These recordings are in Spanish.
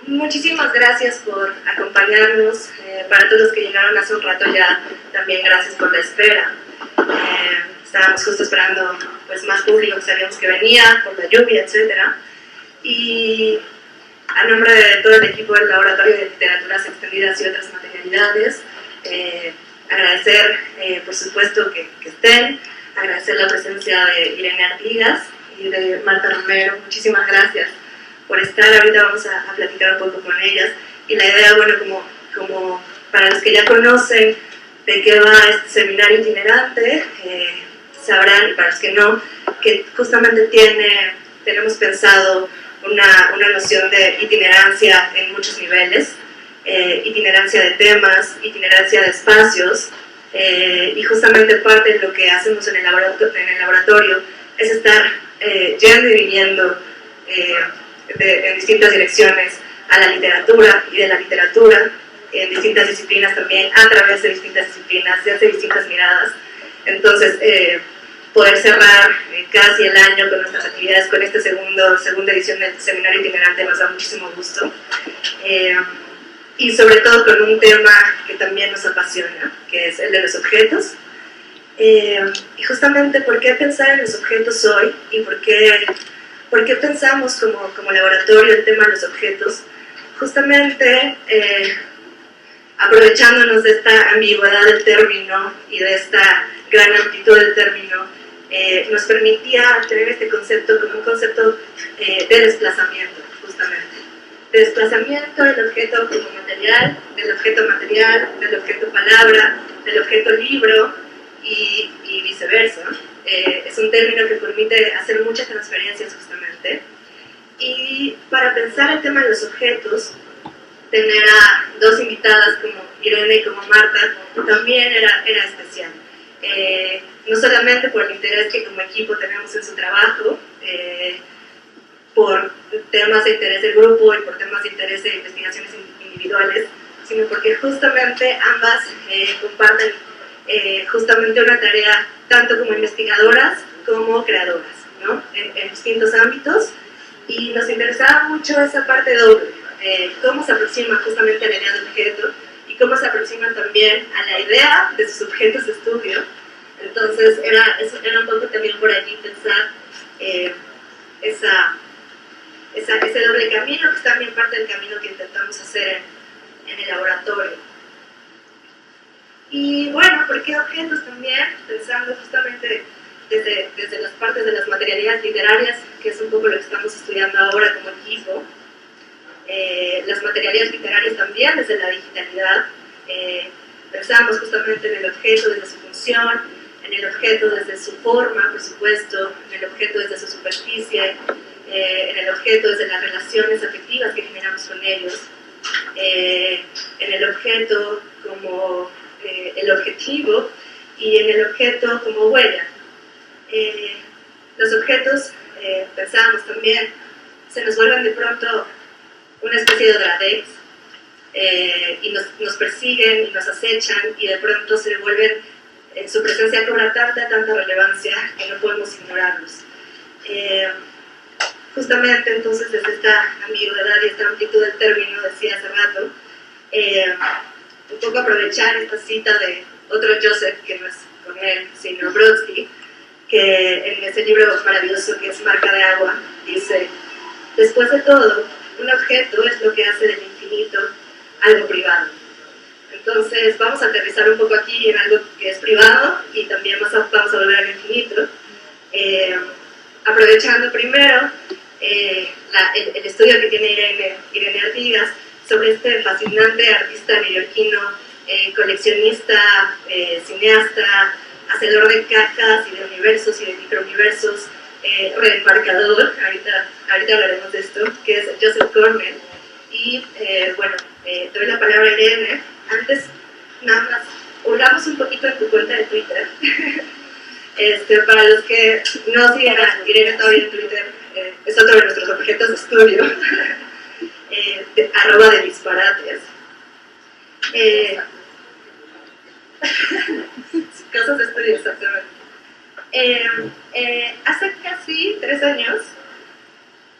Muchísimas gracias por acompañarnos. Para todos los que llegaron hace un rato ya, también gracias por la espera. Estábamos justo esperando pues, más público que sabíamos que venía, por la lluvia, etc. Y a nombre de todo el equipo del Laboratorio de Literaturas Extendidas y otras materialidades, agradecer, por supuesto, que estén, agradecer la presencia de Irene Artigas y de Marta Romero. Muchísimas gracias por estar. Ahorita vamos a platicar un poco con ellas. Y la idea, bueno, como para los que ya conocen de qué va este seminario itinerante, sabrán, y para los que no, que justamente tenemos pensado una noción de itinerancia en muchos niveles, itinerancia de temas, itinerancia de espacios, y justamente parte de lo que hacemos en el laboratorio es estar yendo y viniendo en distintas direcciones a la literatura y de la literatura, en distintas disciplinas también, a través de distintas disciplinas, desde distintas miradas. Entonces, poder cerrar casi el año con nuestras actividades, con esta segunda edición del seminario itinerante nos da muchísimo gusto. Y sobre todo con un tema que también nos apasiona, que es el de los objetos. Y justamente, ¿por qué pensar en los objetos hoy? ¿Y por qué pensamos como laboratorio el tema de los objetos? Justamente aprovechándonos de esta ambigüedad del término y de esta gran amplitud del término, nos permitía tener este concepto como un concepto de desplazamiento, justamente. De desplazamiento del objeto como material, del objeto palabra, del objeto libro y viceversa. Es un término que permite hacer muchas transferencias justamente. Y para pensar el tema de los objetos, tener a dos invitadas como Irene y como Marta también era especial. No solamente por el interés que como equipo tenemos en su trabajo, por temas de interés del grupo y por temas de interés de investigaciones individuales, sino porque justamente ambas comparten justamente una tarea tanto como investigadoras como creadoras, ¿no? en distintos ámbitos, y nos interesaba mucho esa parte doble, cómo se aproxima justamente a la idea de objeto y cómo se aproxima también a la idea de sus objetos de estudio. Entonces era un poco también por allí pensar ese doble camino, que es también parte del camino que intentamos hacer en el laboratorio. Y bueno, ¿por qué objetos también? Pensando justamente desde las partes de las materialidades literarias, que es un poco lo que estamos estudiando ahora como equipo. Las materialidades literarias también desde la digitalidad. Pensamos justamente en el objeto desde su función, en el objeto desde su forma, por supuesto, en el objeto desde su superficie, en el objeto desde las relaciones afectivas que generamos con ellos, en el objeto como el objetivo y en el objeto como huella. Los objetos, pensamos también, se nos vuelven de pronto una especie de odradex, y nos persiguen y nos acechan, y de pronto se vuelven, su presencia cobra tanta relevancia que no podemos ignorarlos. Justamente entonces desde esta ambigüedad y esta amplitud del término, decía hace rato, un poco aprovechar esta cita de otro Joseph, que no es Cornell, sino Brodsky, que en ese libro maravilloso que es Marca de Agua, dice: después de todo, un objeto es lo que hace del infinito algo privado. Entonces vamos a aterrizar un poco aquí en algo que es privado y también vamos a volver al infinito, aprovechando primero el estudio que tiene Irene Artigas sobre este fascinante artista neoyorquino, coleccionista, cineasta, hacedor de cajas y de universos y de microuniversos, reembarcador, ahorita hablaremos de esto, que es Joseph Cornell. Y bueno, doy la palabra a Irene. Antes, nada más, hurgamos un poquito en tu cuenta de Twitter. Para los que no siguen a Irene todavía en Twitter, es otro de nuestros objetos de estudio, @de disparates. Cosas de estudio, exactamente. Hace casi 3 años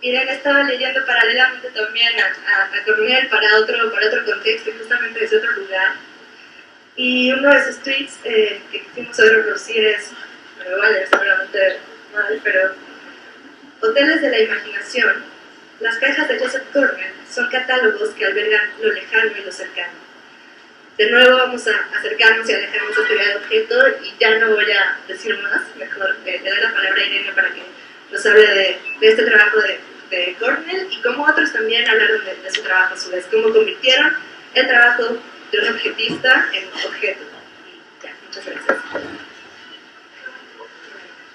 Irene estaba leyendo paralelamente también a Cornell para otro contexto, y justamente desde otro lugar. Y uno de sus tweets que quisimos reproducir es, me lo voy a leer seguramente mal, pero: hoteles de la imaginación, las cajas de Joseph Cornell son catálogos que albergan lo lejano y lo cercano. De nuevo vamos a acercarnos y alejarnos de este gran objeto, y ya no voy a decir más, mejor le doy la palabra a Irene para que nos hable de este trabajo de Cornell y cómo otros también hablaron de su trabajo a su vez, cómo convirtieron el trabajo de un objetista en objeto. Y ya, muchas gracias.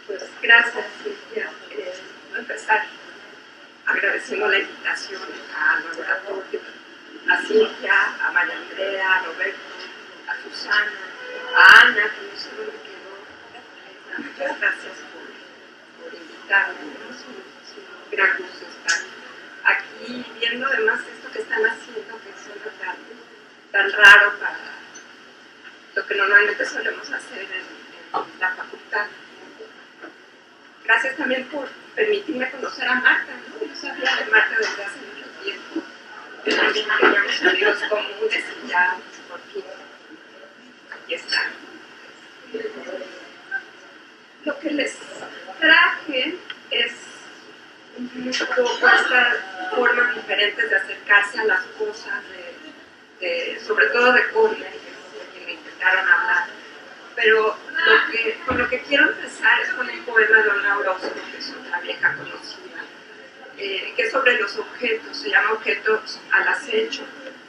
Pues gracias, Silvia. Voy a empezar agradeciendo la invitación al laboratorio, a Silvia, a María Andrea, a Roberto, a Susana, a Ana, que no sé dónde quedó. Muchas gracias por invitarme. Es un gran gusto estar aquí viendo además esto que están haciendo, que suena tan raro para lo que normalmente solemos hacer en la facultad. Gracias también por permitirme conocer a Marta, ¿no? Yo sabía de Marta desde hace mucho tiempo. También teníamos amigos comunes y ya, por fin, aquí están. Lo que les traje es un poco estas formas diferentes de acercarse a las cosas, sobre todo de Cornell, que es de quien me intentaron hablar. Pero con lo que quiero empezar es con un poema de Olga Orozco, que es otra vieja conocida, que es sobre los objetos, se llama Objetos al acecho.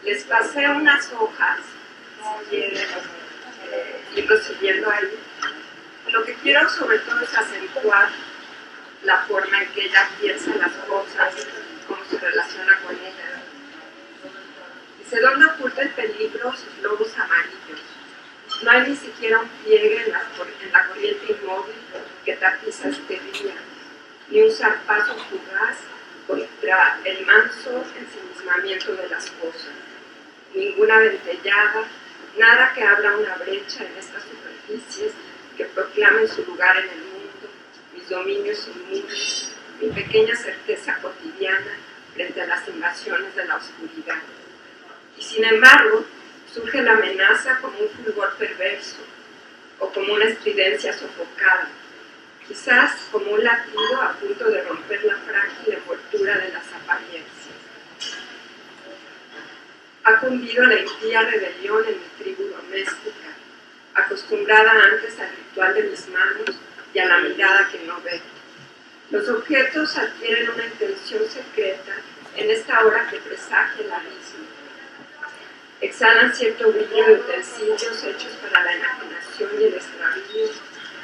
Les pasé unas hojas, si quieren irlo siguiendo ahí. Lo que quiero sobre todo es acentuar la forma en que ella piensa las cosas, cómo se relaciona con ellas. Dice: ¿dónde oculta el peligro sus lobos amarillos? No hay ni siquiera un pliegue en la corriente inmóvil que tapiza este día, ni un zarpazo fugaz contra el manso ensimismamiento de las cosas. Ninguna ventellada, nada que abra una brecha en estas superficies que proclamen su lugar en el mundo, mis dominios inmunes, mi pequeña certeza cotidiana frente a las invasiones de la oscuridad. Y sin embargo, surge la amenaza como un fulgor perverso o como una estridencia sofocada, quizás como un latido a punto de romper la frágil envoltura de las apariencias. Ha cundido la impía rebelión en mi tribu doméstica, acostumbrada antes al ritual de mis manos y a la mirada que no ve. Los objetos adquieren una intención secreta en esta hora que presagia el abismo. Exhalan cierto brillo de utensilios hechos para la enajenación y el extravío,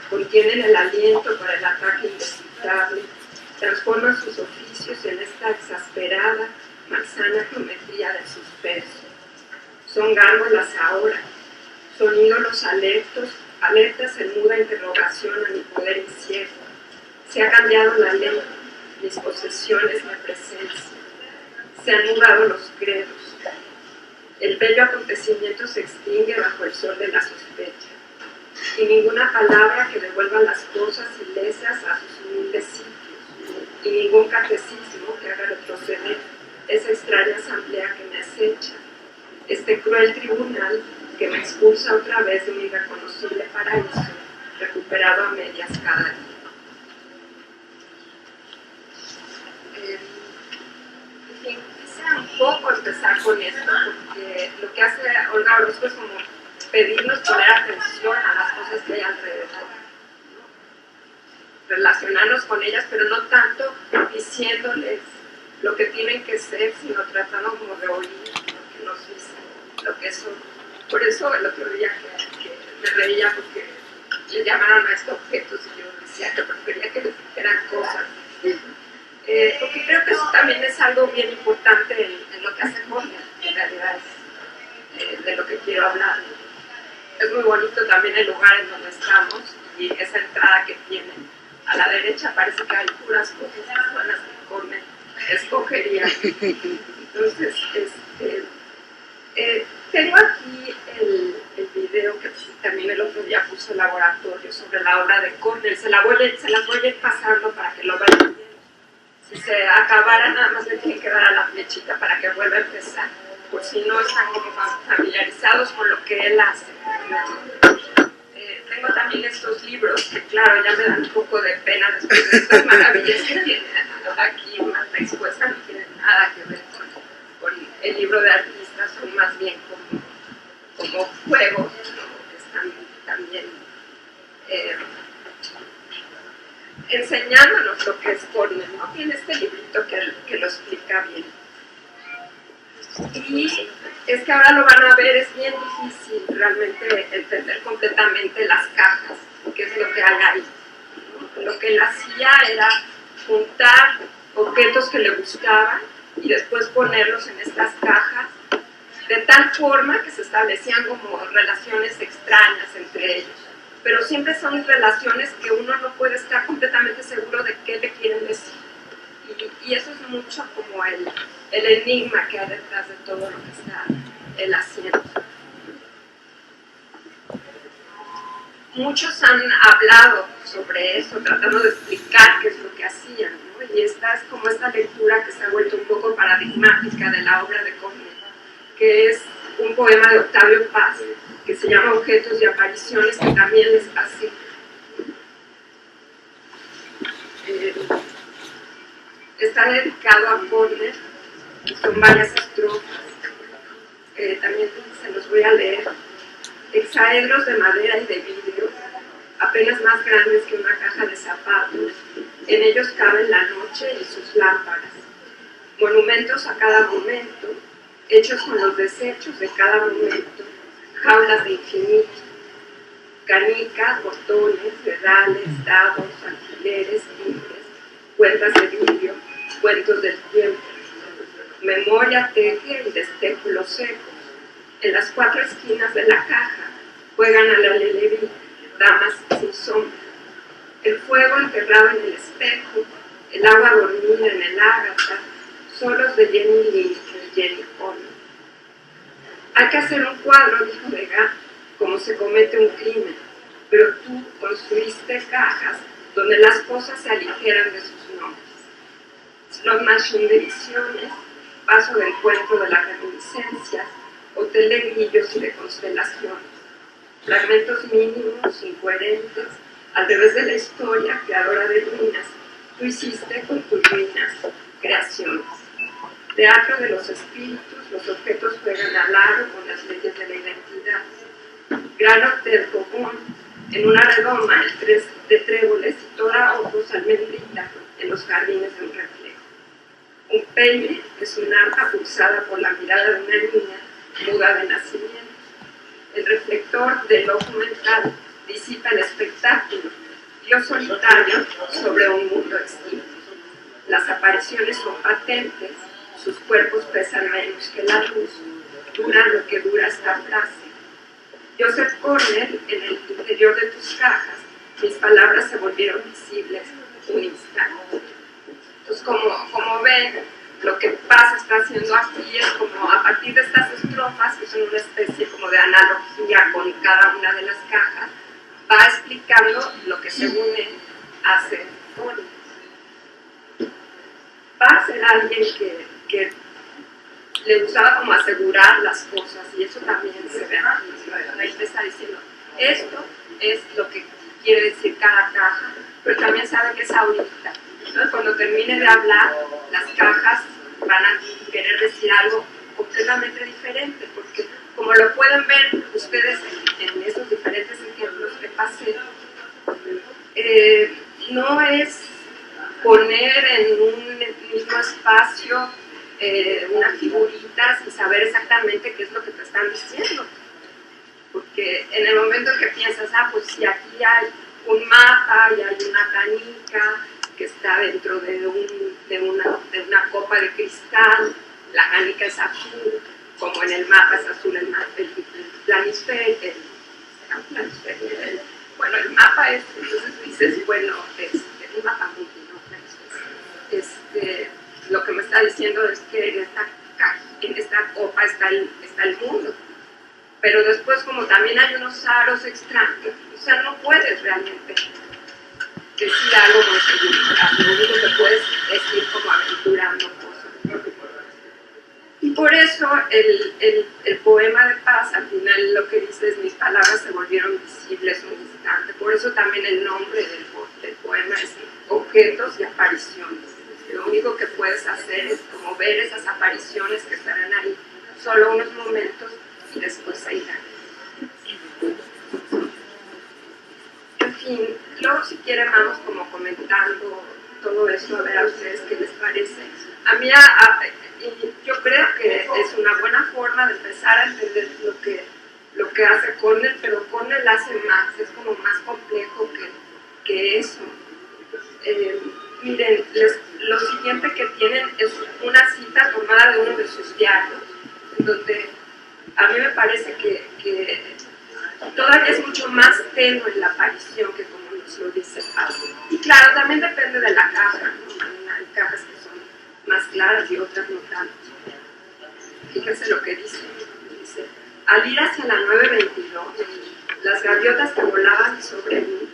contienen el aliento para el ataque indescifrable, transforman sus oficios en esta exasperada, malsana geometría del suspenso. Son gárgolas ahora, son ídolos alertas en muda interrogación a mi poder incierto. Se ha cambiado la ley, mis posesiones, mi presencia. Se han mudado los credos. El bello acontecimiento se extingue bajo el sol de la sospecha, y ninguna palabra que devuelva las cosas ilesas a sus humildes sitios, y ningún catecismo que haga retroceder esa extraña asamblea que me acecha, este cruel tribunal que me expulsa otra vez de un irreconocible paraíso, recuperado a medias cada día. Un poco empezar con esto, porque lo que hace Olga Orozco es como pedirnos poner atención a las cosas que hay alrededor, ¿no? Relacionarnos con ellas, pero no tanto diciéndoles lo que tienen que ser, sino tratando como de oír lo que nos dicen, lo que son. Por eso el otro día que me reía porque le llamaron a estos objetos y yo decía que prefería que les dijeran cosas. Porque creo que eso también es algo bien importante en lo que hace Cornell, en realidad es de lo que quiero hablar. Es muy bonito también el lugar en donde estamos y esa entrada que tiene. A la derecha parece que hay puras cosas que son las que Cornell escogería. Entonces, tengo aquí el video que también el otro día puso el laboratorio sobre la obra de Cornell. Se las voy a ir pasando para que lo vayan viendo. si se acabara, nada más le tienen que dar a la flechita para que vuelva a empezar, por si no están como familiarizados con lo que él hace. Tengo también estos libros que, claro, ya me dan un poco de pena después de estas maravillas que tiene aquí Marta expuesta, no tienen nada que ver con el libro de artistas, son más bien como juegos, ¿no? Que están también enseñándonos lo que es Cornell, ¿no? Tiene este librito que lo explica bien. Y es que ahora lo van a ver, es bien difícil realmente entender completamente las cajas, qué es lo que hay ahí. Lo que él hacía era juntar objetos que le gustaban y después ponerlos en estas cajas, de tal forma que se establecían como relaciones extrañas entre ellos. Pero siempre son relaciones que uno no puede estar completamente seguro de qué le quieren decir. Y eso es mucho como el enigma que hay detrás de todo lo que está él haciendo. Muchos han hablado sobre eso, tratando de explicar qué es lo que hacían, ¿no? Y esta es como esta lectura que se ha vuelto un poco paradigmática de la obra de Cornell, que es un poema de Octavio Paz, que se llama Objetos y Apariciones, que también les pasé. Está dedicado a Cornell, son varias estrofas, también se los voy a leer. Hexaedros de madera y de vidrio, apenas más grandes que una caja de zapatos, en ellos caben la noche y sus lámparas. Monumentos a cada momento, hechos con los desechos de cada momento, jaulas de infinito, canicas, botones, dedales, dados, alfileres, timbres, cuentas de vidrio, cuentos del tiempo. Memoria teje y destejo los secos. En las cuatro esquinas de la caja juegan a la lelerí, damas sin sombra. El fuego enterrado en el espejo, el agua dormida en el ágata, solos de Jenny Lind y Jenny Horn. Hay que hacer un cuadro, dijo Degas, como se comete un crimen, pero tú construiste cajas donde las cosas se aligeran de sus nombres. Slot machine de visiones, paso del encuentro de las reminiscencias, hotel de grillos y de constelaciones, fragmentos mínimos, incoherentes, al revés de la historia, creadora de ruinas, tú hiciste con tus ruinas creaciones. Teatro de los espíritus, los objetos juegan al aro con las leyes de la identidad. Gran hotel cojón, en una redoma de tréboles y toda ojos almendrita en los jardines de un reflejo. Un peine es un arpa pulsada por la mirada de una niña muda de nacimiento. El reflector del ojo mental disipa el espectáculo, Dios solitario sobre un mundo extinto. Las apariciones son patentes, sus cuerpos pesan menos que la luz, duran lo que dura esta frase. Joseph Cornell, en el interior de tus cajas, mis palabras se volvieron visibles un instante. Entonces, como ven, lo que Paz está haciendo aquí es como a partir de estas estrofas, que son una especie como de analogía con cada una de las cajas, va explicando lo que según él hace Cornell. Paz era alguien que le gustaba como asegurar las cosas, y eso también se ve aquí. Ahí te está diciendo, esto es lo que quiere decir cada caja, pero también sabe que es ahorita. Entonces, cuando termine de hablar, las cajas van a querer decir algo completamente diferente, porque como lo pueden ver ustedes en esos diferentes ejemplos que pasé, no es poner en un mismo espacio una figurita sin saber exactamente qué es lo que te están diciendo. Porque en el momento en que piensas, pues si aquí hay un mapa y hay una canica que está dentro de una copa de cristal, la canica es azul, como en el mapa es azul el planisferio, bueno, el mapa es, entonces dices, bueno, un mapa mundi, ¿no? Lo que me está diciendo es que en esta copa está el mundo. Pero después, como también hay unos aros extraños, o sea, no puedes realmente decir algo con seguridad. Lo único que después es ir como aventurando cosas. Y por eso el poema de Paz, al final lo que dice es: mis palabras se volvieron visibles un instante. Por eso también el nombre del poema es Objetos y Apariciones. Lo único que puedes hacer es como ver esas apariciones que estarán ahí solo unos momentos y después se irán. En fin, luego si quieren vamos como comentando todo eso, a ver a ustedes qué les parece. A mí yo creo que es una buena forma de empezar a entender lo que hace Cornell, pero Cornell hace más, es como más complejo que eso. Miren, lo siguiente que tienen es una cita tomada de uno de sus diarios, en donde a mí me parece que todavía es mucho más tenue la aparición que como nos lo dice Pablo. Y claro, también depende de la caja, ¿no? Hay cajas que son más claras y otras no tanto. Fíjense lo que dice. Dice: al ir hacia la 922, las gaviotas que volaban sobre mí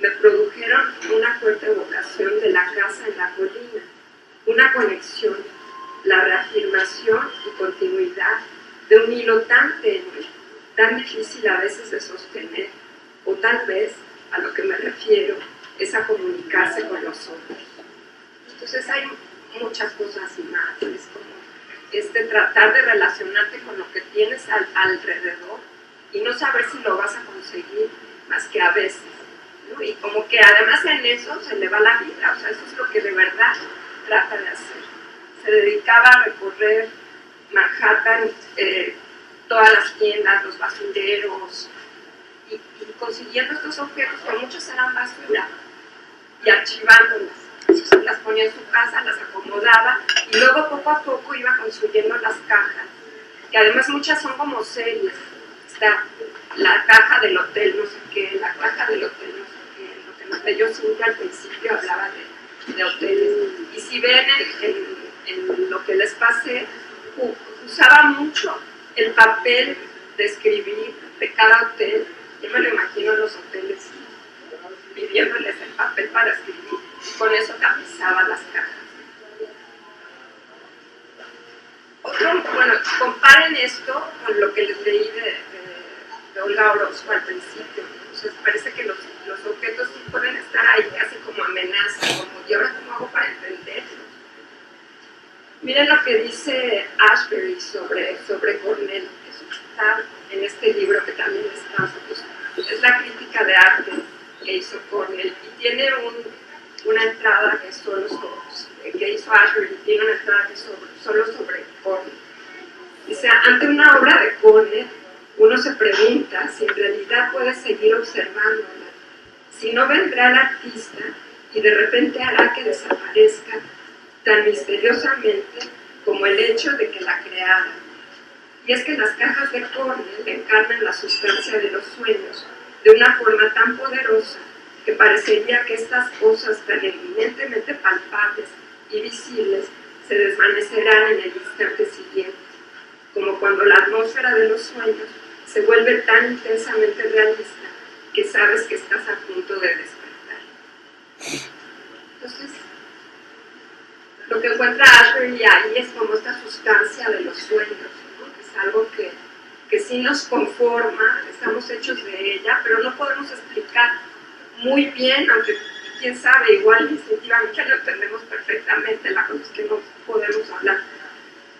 me produjeron una fuerte evocación de la casa en la colina, una conexión, la reafirmación y continuidad de un hilo tan tenue, tan difícil a veces de sostener, o tal vez, a lo que me refiero, es a comunicarse con los otros. Entonces hay muchas cosas más, es como tratar de relacionarte con lo que tienes alrededor y no saber si lo vas a conseguir más que a veces, ¿no? Y como que además en eso se le va la vida, o sea, eso es lo que de verdad trata de hacer. Se dedicaba a recorrer Manhattan, todas las tiendas, los basureros, y consiguiendo estos objetos que muchos eran basura, y archivándolas. Entonces las ponía en su casa, las acomodaba, y luego poco a poco iba construyendo las cajas, que además muchas son como series. Está la caja del hotel no sé qué, la caja del hotel no sé qué, lo que nos leyó Cintia al principio hablaba de hoteles. Y si ven en lo que les pasé, usaba mucho el papel de escribir de cada hotel. Yo me lo imagino en los hoteles pidiéndoles el papel para escribir, y con eso tapizaba las cajas. Bueno, comparen esto con lo que les leí de Olga Orozco al principio. Entonces parece que los objetos sí pueden estar ahí casi como amenaza, como ¿y ahora cómo hago para entenderlos? Miren lo que dice Ashbery sobre Cornell. Eso está en este libro que también está. Pues, es la crítica de arte que hizo Cornell, y tiene una entrada que solo que hizo Ashbery, tiene una entrada que es solo sobre Cornell. Dice: ante una obra de Cornell, uno se pregunta si en realidad puede seguir observándola, si no vendrá el artista y de repente hará que desaparezca tan misteriosamente como el hecho de que la creara. Y es que las cajas de Cornell encarnan la sustancia de los sueños de una forma tan poderosa que parecería que estas cosas tan eminentemente palpables y visibles se desvanecerán en el instante siguiente, como cuando la atmósfera de los sueños se vuelve tan intensamente realista que sabes que estás a punto de despertar. Entonces, lo que encuentra Ashbery ahí es como esta sustancia de los sueños, ¿no? Es algo que sí nos conforma, estamos hechos de ella, pero no podemos explicar muy bien, aunque quién sabe, igual instintivamente lo entendemos perfectamente. La cosa es que no podemos hablar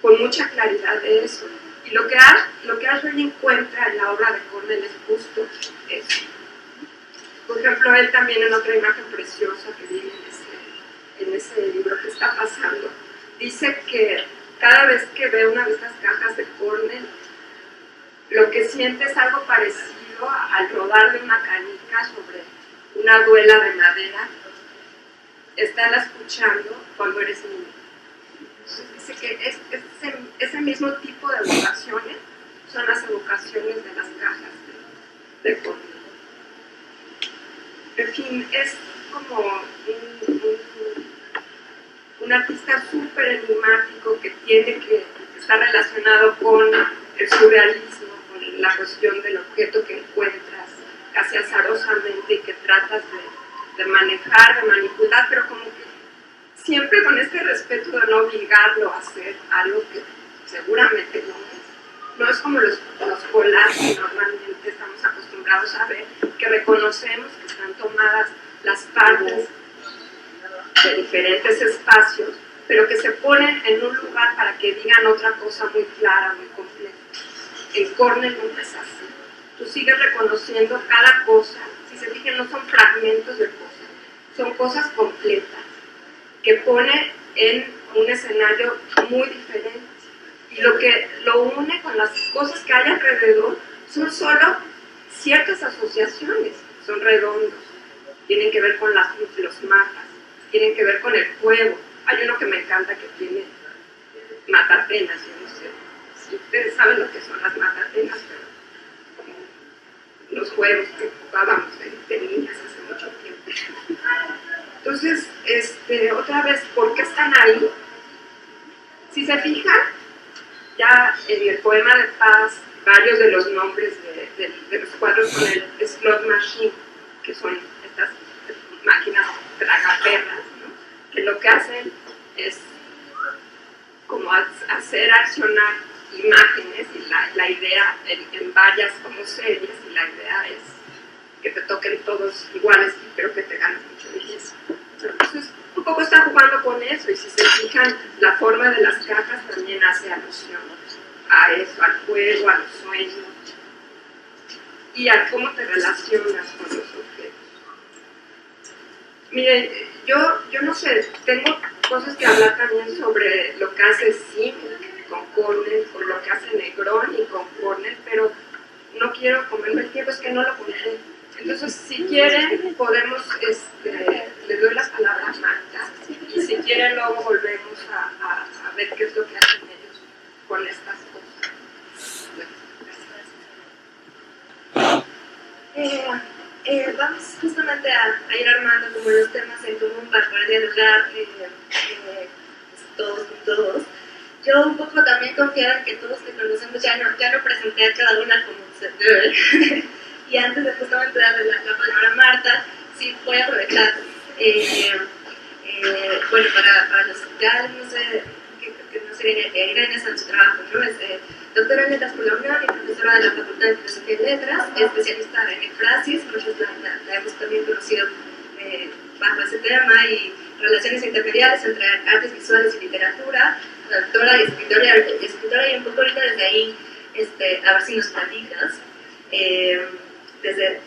con mucha claridad de eso. Y lo que Ashbery encuentra en la obra de Cornell es justo eso. Por ejemplo, él también en otra imagen preciosa que viene en ese libro que está pasando, dice que cada vez que ve una de estas cajas de Cornell, lo que siente es algo parecido al rodar de una canica sobre una duela de madera, estarla escuchando cuando eres niño. Entonces dice que ese mismo tipo de evocaciones son las evocaciones de las cajas de Cornell. En fin, es como un artista súper enigmático que está relacionado con el surrealismo, con la cuestión del objeto que encuentras casi azarosamente y que tratas de manejar, de manipular, pero como que siempre con este respeto de no obligarlo a hacer algo que seguramente no es. No es como los collages que normalmente estamos acostumbrados a ver, que reconocemos que están tomadas las partes de diferentes espacios, pero que se ponen en un lugar para que digan otra cosa muy clara, muy completa. En Cornell no es así. Tú sigues reconociendo cada cosa. Si se fijan, no son fragmentos de cosas, son cosas completas, que pone en un escenario muy diferente. Y lo que lo une con las cosas que hay alrededor son solo ciertas asociaciones, son redondos, tienen que ver con los mapas, tienen que ver con el juego. Hay uno que me encanta que tiene matatenas, yo no sé si ustedes saben lo que son las matatenas, pero los juegos que jugábamos de niñas hace mucho tiempo. Entonces, otra vez, ¿por qué están ahí? Si se fijan, ya en el poema de Paz, varios de los nombres de los cuadros con el slot machine, que son estas máquinas tragaperras, ¿no? Que lo que hacen es como hacer accionar imágenes y la idea en varias como series, y la idea es que te toquen todos iguales, pero que te ganes mucho belleza. Entonces, un poco está jugando con eso, y si se fijan, la forma de las cajas también hace alusión a eso, al juego, a los sueños, y a cómo te relacionas con los objetos. Miren, yo no sé, tengo cosas que hablar también sobre lo que hace Simic con Cornell, con lo que hace Negroni con Cornell, pero no quiero comerme el tiempo, es que no lo conté. Entonces, si quieren, podemos, le doy las palabras a Marta, y si quieren luego volvemos a ver qué es lo que hacen ellos con estas cosas. Vamos justamente a ir armando como los temas en común para poder dialogar todos con todos. Yo un poco también confiada en que todos te conocemos, ya no presenté a cada una como se debe. Y antes de justamente darle la palabra a Marta, sí voy a aprovechar, bueno, para los ya no sé, que no sé, Irene en su trabajo, ¿no? Es doctora en Letras por la UNAM y profesora de la Facultad de Filosofía y Letras, especialista en ekphrasis, muchos la hemos también conocido bajo ese tema, y relaciones intermediarias entre artes visuales y literatura, traductora y escritora, y un poco ahorita desde ahí, a ver si nos platicas.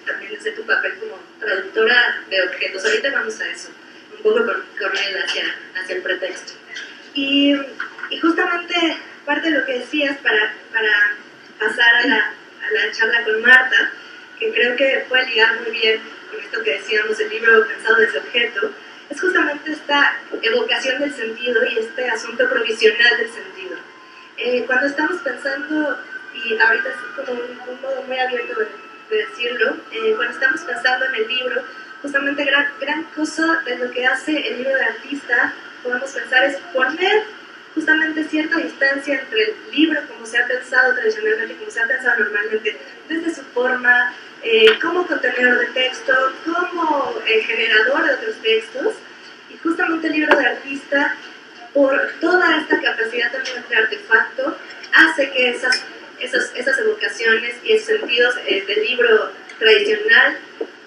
También desde tu papel como traductora de objetos. Ahorita vamos a eso, un poco con Cornell hacia el pretexto. Y justamente parte de lo que decías para pasar a la charla con Marta, que creo que puede ligar muy bien con esto que decíamos, el libro pensado desde objeto, es justamente esta evocación del sentido y este asunto provisional del sentido. Cuando estamos pensando, y ahorita es como un modo muy abierto de decirlo, cuando estamos pensando en el libro, justamente gran cosa de lo que hace el libro de artista, podemos pensar, es poner justamente cierta distancia entre el libro como se ha pensado tradicionalmente, como se ha pensado normalmente, desde su forma, como contenedor de texto, como generador de otros textos, y justamente el libro de artista, por toda esta capacidad también de artefacto, hace que esas evocaciones y esos sentidos del libro tradicional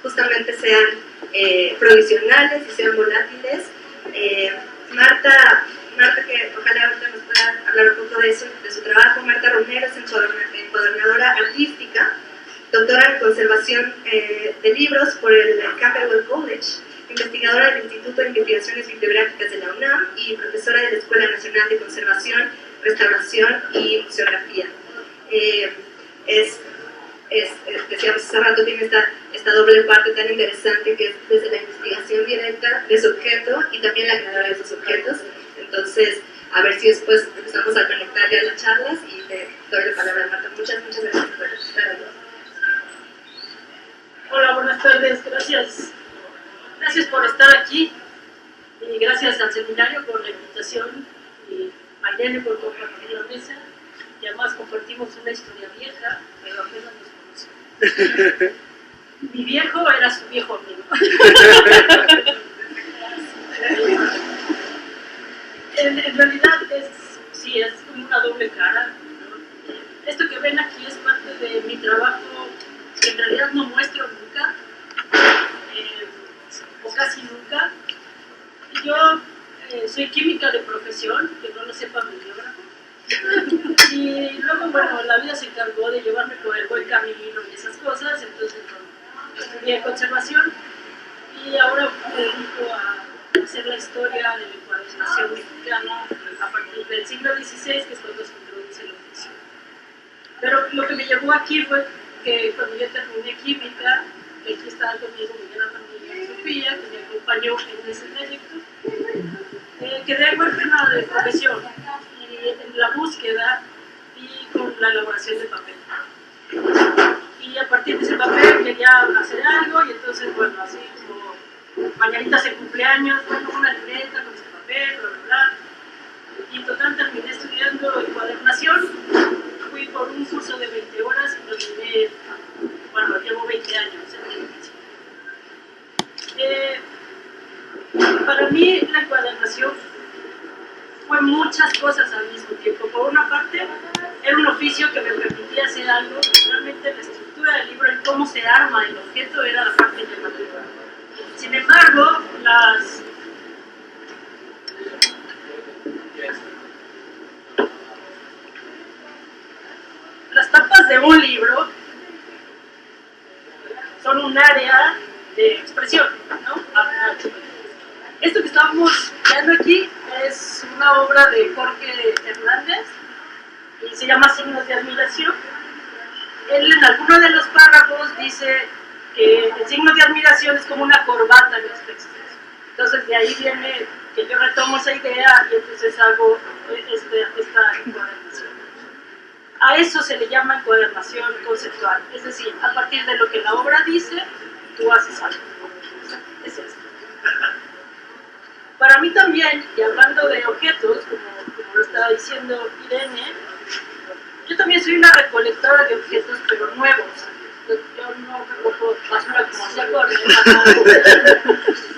justamente sean provisionales y sean volátiles. Marta, que ojalá ahorita nos pueda hablar un poco de eso, de su trabajo. Marta Romero es encuadernadora artística, doctora en conservación de libros por el Camberwell College, investigadora del Instituto de Investigaciones Bibliográficas de la UNAM y profesora de la Escuela Nacional de Conservación, Restauración y Museografía. Decíamos hace rato, tiene esta doble parte tan interesante que es desde la investigación directa de su objeto y también la creadora de esos objetos. Entonces, a ver si después empezamos a conectar ya las charlas, y te doy la palabra a Marta. Muchas gracias por estar aquí. Hola, buenas tardes, gracias por estar aquí, y gracias al seminario por la invitación, y a Irene por compartir la mesa, y además compartimos una historia vieja, pero apenas nos conocemos. Mi viejo era su viejo amigo. casi nunca. Yo soy química de profesión, que no lo sepa mi biógrafo. Y luego, bueno, la vida se encargó de llevarme por el buen camino y esas cosas, entonces estudié conservación y ahora me dedico a hacer la historia de la encuadernación mexicana a partir del siglo XVI, que es cuando se introduce el oficio. Pero lo que me llevó aquí fue que cuando yo terminé química, que aquí estaba conmigo mi gran amiga Sofía, que me acompañó en ese trayecto, quedé huérfana de profesión y en la búsqueda y con la elaboración de papel. Y a partir de ese papel quería hacer algo y entonces, bueno, así como mañanitas de cumpleaños, bueno, una libreta con ese papel, bla, bla, bla. Y en total terminé estudiando encuadernación. Fui por un curso de 20 horas y terminé, bueno, llevo 20 años en el oficio. Para mí la encuadernación fue muchas cosas al mismo tiempo. Por una parte, era un oficio que me permitía hacer algo, realmente la estructura del libro, el cómo se arma el objeto era la parte llamativa. Sin embargo, las tapas de un libro son un área de expresión, ¿no? Esto que estamos viendo aquí es una obra de Jorge Hernández y se llama Signos de Admiración. Él en alguno de los párrafos dice que el signo de admiración es como una corbata en los textos. Entonces de ahí viene que yo retomo esa idea y entonces hago esta encuadernación. A eso se le llama encuadernación conceptual, es decir, a partir de lo que la obra dice, tú haces algo. Es esto. Para mí también, y hablando de objetos, como lo estaba diciendo Irene, yo también soy una recolectora de objetos, pero nuevos. Yo no recojo basura como se corre,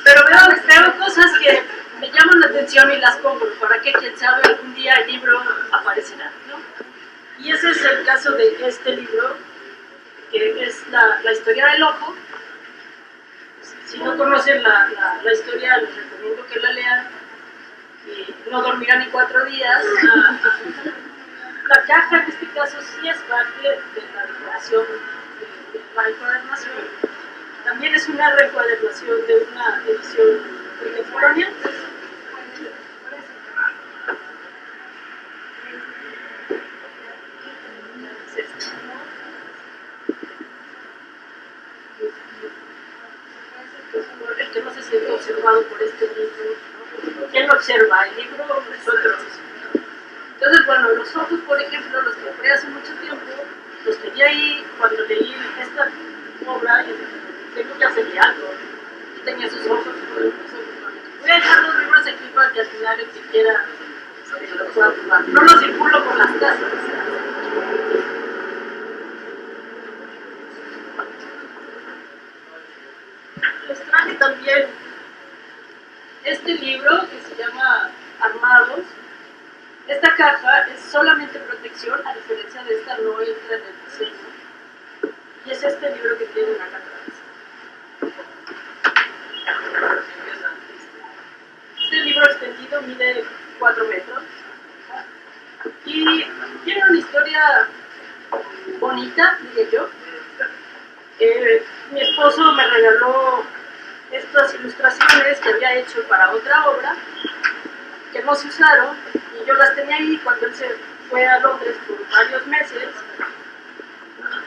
pero veo cosas que me llaman la atención y las compro, para que quién sabe algún día el libro aparecerá, ¿no? Y ese es el caso de este libro, que es la historia del ojo. Si no conocen la historia, les recomiendo que la lean. Y no dormirán ni 4 días. La caja en este caso sí es parte de la decoración de la encuadernación. También es una reencuadernación de una edición contemporánea. El que no se siente observado por este libro, ¿no? ¿Quién lo observa? El libro o nosotros. Entonces, bueno, los ojos, por ejemplo, los compré hace mucho tiempo, los tenía ahí cuando leí esta obra y tengo que hacerle algo. Yo tenía sus ojos, voy a dejar los libros aquí para que al final el que quiera los pueda tomar. No los circulo por las casas. Les traje también este libro que se llama Armados. Esta caja es solamente protección, a diferencia de esta no entra en el diseño. Y es este libro que tiene acá atrás. Este libro extendido mide 4 metros. Y tiene una historia bonita, diré yo. Mi esposo me regaló estas ilustraciones que había hecho para otra obra, que no se usaron, y yo las tenía ahí cuando él se fue a Londres por varios meses.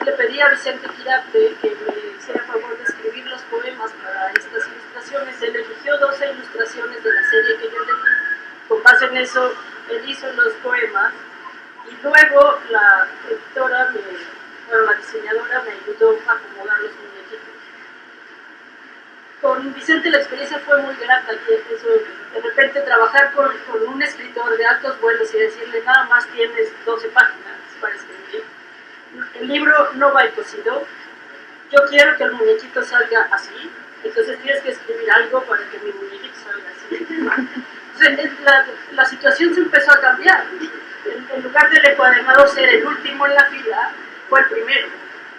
Le pedí a Vicente Quirarte que me hiciera favor de escribir los poemas para estas ilustraciones. Él eligió 12 ilustraciones de la serie que yo leí. Con base en eso, él hizo los poemas, y luego la editora, la diseñadora me ayudó a acomodar los muñequitos. Con Vicente la experiencia fue muy grata, eso, de repente trabajar con un escritor de altos vuelos y decirle nada más tienes 12 páginas para escribir. El libro no va cosido, yo quiero que el muñequito salga así, entonces tienes que escribir algo para que mi muñequito salga así. Entonces, la situación se empezó a cambiar. En lugar del encuadernado ser el último en la fila, fue el primero.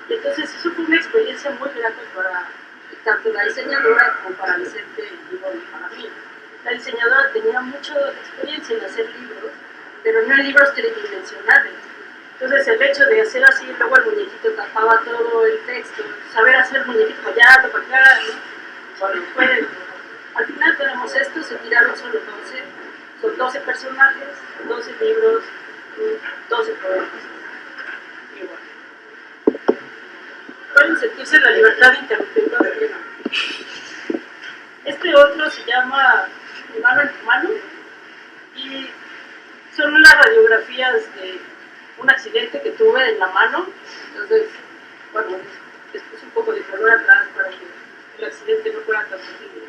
Y entonces eso fue una experiencia muy grata para tanto la diseñadora como para Vicente tenía mucha experiencia en hacer libros, pero no en libros tridimensionales. Entonces el hecho de hacer así, luego el muñequito tapaba todo el texto, saber hacer muñequito para allá, para acá, ¿no? Bueno, al final tenemos esto, se tiraron solo 12, son 12 personajes, 12 libros, 12 poemas. Y bueno, pueden sentirse la libertad de interrumpir cuando quieran. Este otro se llama Mi mano en tu mano y son unas radiografías de un accidente que tuve en la mano. Entonces, bueno, les puse un poco de color atrás para que el accidente no fuera tan posible.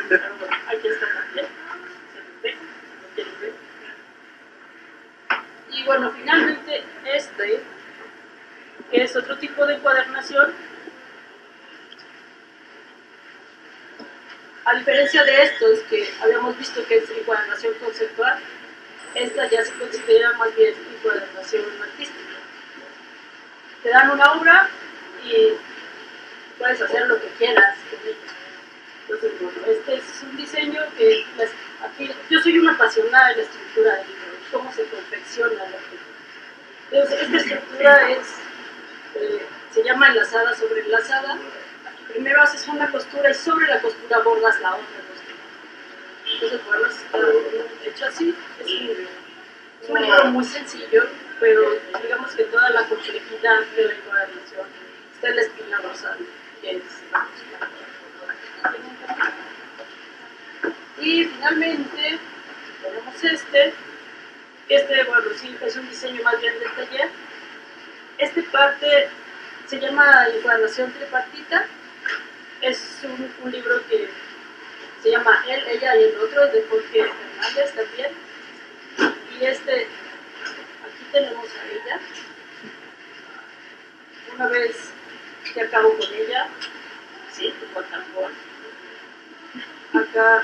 Pero bueno, aquí está también. ¿Se ve? ¿Lo quieren ver? Y bueno, finalmente este, que es otro tipo de encuadernación. A diferencia de estos que habíamos visto que es encuadernación conceptual, esta ya se considera más bien encuadernación artística. Te dan una obra y puedes hacer lo que quieras con ella. Entonces, bueno, este es un diseño que aquí, yo soy una apasionada de la estructura del libro, cómo se confecciona la objeto. Entonces, esta estructura se llama enlazada sobre enlazada. Primero haces una costura y sobre la costura bordas la otra costura. Entonces, bueno, está hecho así. Es un libro muy sencillo, pero digamos que toda la complejidad de la encuadernación está en la espina dorsal, que es la costura. Y finalmente tenemos este, bueno, sí, es un diseño más bien del taller. Esta parte se llama encuadernación tripartita. Es un libro que se llama Él, Ella y el Otro, de Jorge Hernández también. Y aquí tenemos a ella. Una vez que acabo con ella, sí, como tambor. Acá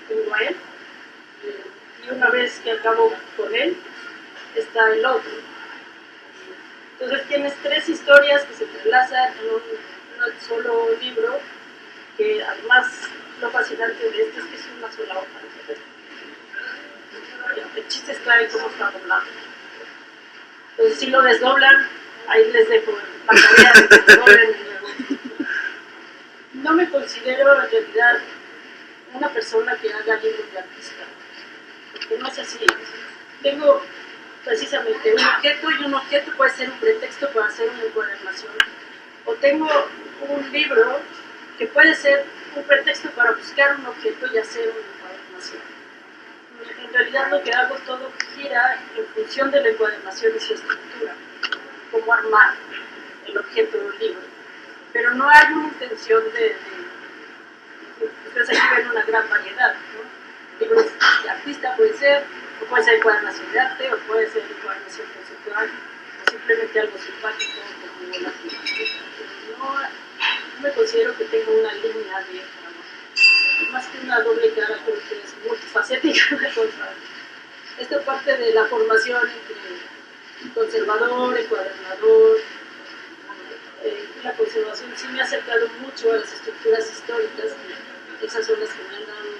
tengo a él. Y una vez que acabo con él, está el otro. Entonces tienes tres historias que se entrelazan en un solo libro, que además lo fascinante de esto es que es una sola hoja. El chiste está en cómo está doblado. Entonces si lo desdoblan, ahí les dejo la tarea de que lo doblen y luego. No me considero en realidad una persona que haga libros de artista, porque no es así. Tengo precisamente un objeto y un objeto puede ser un pretexto para hacer una encuadernación. O tengo un libro que puede ser un pretexto para buscar un objeto y hacer una encuadernación. En realidad lo que hago todo gira en función de la encuadernación y su estructura, como armar el objeto del libro. Pero no hay una intención ustedes aquí ven una gran variedad, ¿no? Libros de artista puede ser, o puede ser encuadernación de arte, o puede ser encuadernación conceptual, o simplemente algo simpático como la pintura. No me considero que tenga una línea de trabajo. Más que una doble cara, creo que es multifacética la cosa. Esta parte de la formación entre conservador, encuadernador, la conservación sí me ha acercado mucho a las estructuras históricas, que esas son las que me han dado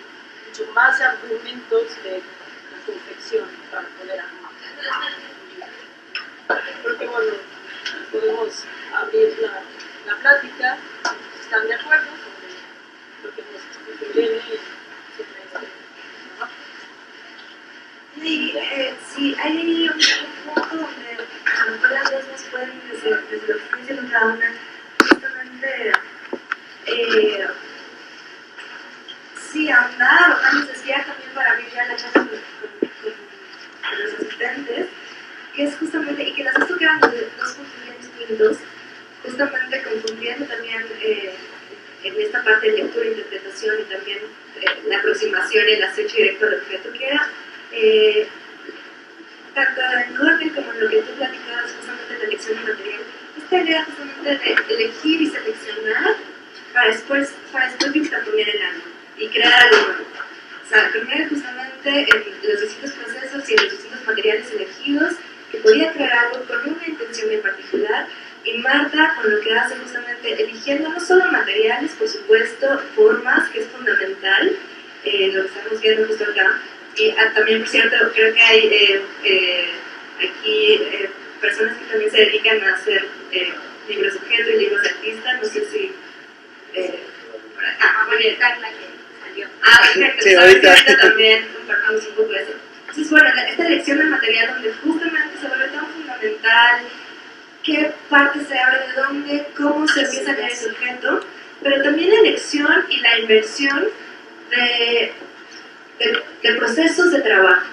mucho más argumentos de la confección para poder armar. Creo que bueno, podemos abrir la plática, si están de acuerdo sobre lo que nos explicó Irene sobre este trabajo. Sí, hay un punto donde a lo mejor las dos nos pueden, desde lo que estoy diciendo cada una, justamente sí, ahondar o tal vez desviar también para abrir ya la charla con los asistentes, que es justamente, y que las dos quedan de dos puntos bien distintos, justamente confundiendo también en esta parte de lectura, interpretación y también la aproximación y el acecho directo al objeto, que era tanto en orden como en lo que tú platicabas justamente en la elección de material, esta idea justamente de elegir y seleccionar para después poner el alma y crear algo nuevo. O sea, primero justamente en los distintos procesos y en los distintos materiales elegidos, que podía crear algo con una intención en particular, y Marta con lo que hace justamente eligiendo no solo materiales, por supuesto, formas, que es fundamental, lo que estamos viendo justo acá. Y también, por cierto, creo que hay aquí personas que también se dedican a hacer libros objeto y libros de artista, no sé si... muy bien, Carla, que salió. Perfecto, sí, ahorita también compartimos un poco eso. Entonces, bueno, esta elección del material donde justamente se vuelve tan fundamental qué parte se abre de dónde, cómo se empieza a crear ese objeto, pero también la elección y la inversión de procesos de trabajo.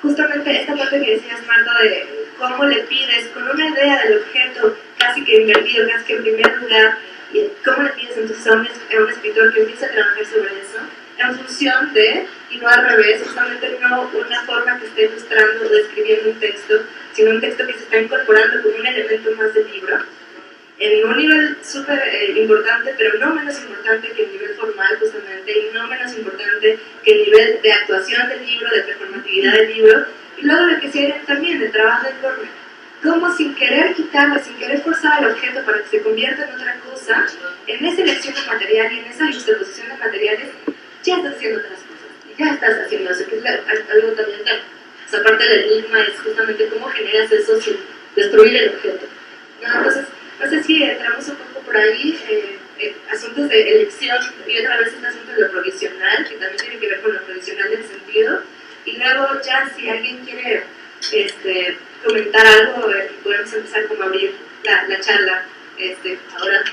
Justamente esta parte que decías, Marta, de cómo le pides con una idea del objeto casi que invertido, casi que en primer lugar, y cómo le pides entonces a un escritor que empiece a trabajar sobre eso, en función de, y no al revés, justamente no una forma que esté ilustrando o describiendo un texto, sino un texto que se está incorporando como un elemento más del libro, en un nivel súper importante, pero no menos importante que el nivel formal justamente, y no menos importante que el nivel de actuación del libro, de performatividad del libro, y luego lo que se hace también, el trabajo de forma. Como sin querer quitarle, sin querer forzar al objeto para que se convierta en otra cosa, en esa elección de material y en esa juxtaposición de materiales, ya estás haciendo otras cosas, y ya estás haciendo eso, que es algo también esa parte del enigma, es justamente cómo generas eso sin destruir el objeto. ¿No? Entonces, no sé si entramos un poco por ahí, asuntos de elección, y otra vez este asunto de lo provisional, que también tiene que ver con lo provisional del sentido, y luego ya si alguien quiere comentar algo, podemos empezar como a abrir la charla, ahora.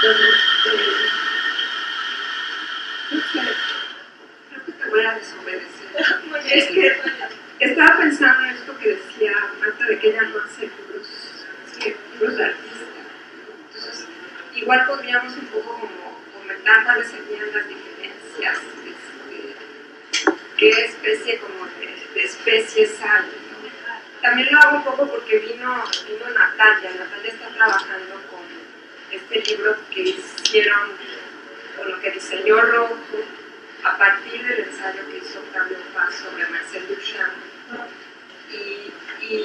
Creo que te voy a desobedecer. Es que estaba pensando en esto que decía Marta de que ella no hace libros de artista. Entonces, igual podríamos un poco como comentar cuáles serían las diferencias, qué especie como de especies hay, ¿no? También lo hago un poco porque vino Natalia está trabajando con este libro que hicieron, con lo que diseñó Rojo, a partir del ensayo que hizo Octavio Paz sobre Marcel Duchamp. Y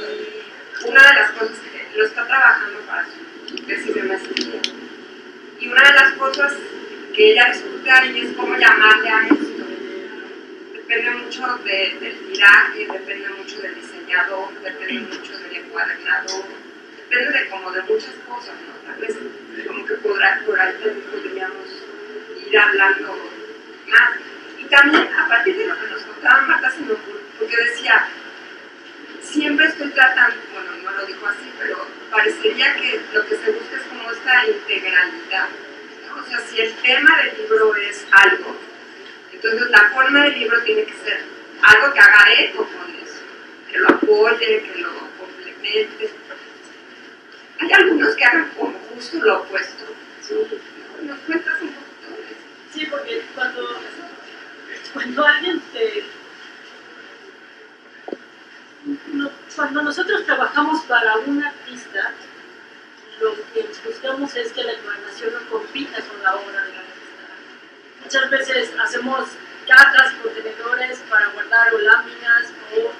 una de las cosas que lo está trabajando para su tesis de maestría. Y una de las cosas que ella discute ahí es cómo llamarle a esto. Depende mucho del tiraje, depende mucho del diseñador, depende mucho del encuadernador, depende de muchas cosas, ¿no? Tal vez como que por ahí también podríamos ir hablando más. Y también, a partir de lo que nos contaba Marta, se me ocurrió, porque decía, siempre estoy tratando, bueno, no lo dijo así, pero parecería que lo que se busca es como esta integralidad, ¿no? O sea, si el tema del libro es algo, entonces la forma del libro tiene que ser algo que haga eco con eso, que lo apoye, que lo complemente. Hay algunos que hagan como justo lo opuesto. ¿Sí? ¿Nos cuentas un poquito de eso? Sí, porque cuando alguien cuando nosotros trabajamos para un artista, lo que buscamos es que la encuadernación no compita con la obra del artista. Muchas veces hacemos cajas, contenedores para guardar o láminas, o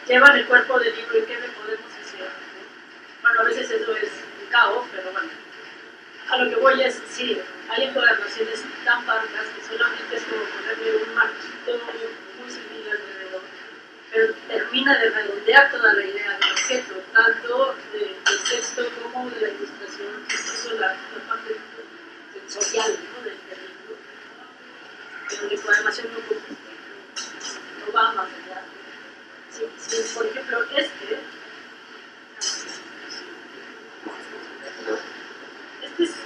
llevan el cuerpo del libro y qué le podemos hacer. Bueno, a veces eso es un caos, pero bueno. A lo que voy es, sí, hay encuadernaciones tan parcas que solamente es como ponerle un marquito muy sutil alrededor, pero termina de redondear toda la idea del objeto, tanto del texto como de la ilustración, incluso la parte sensorial, ¿no? del libro. Pero la encuadernación no va más allá. Si por ejemplo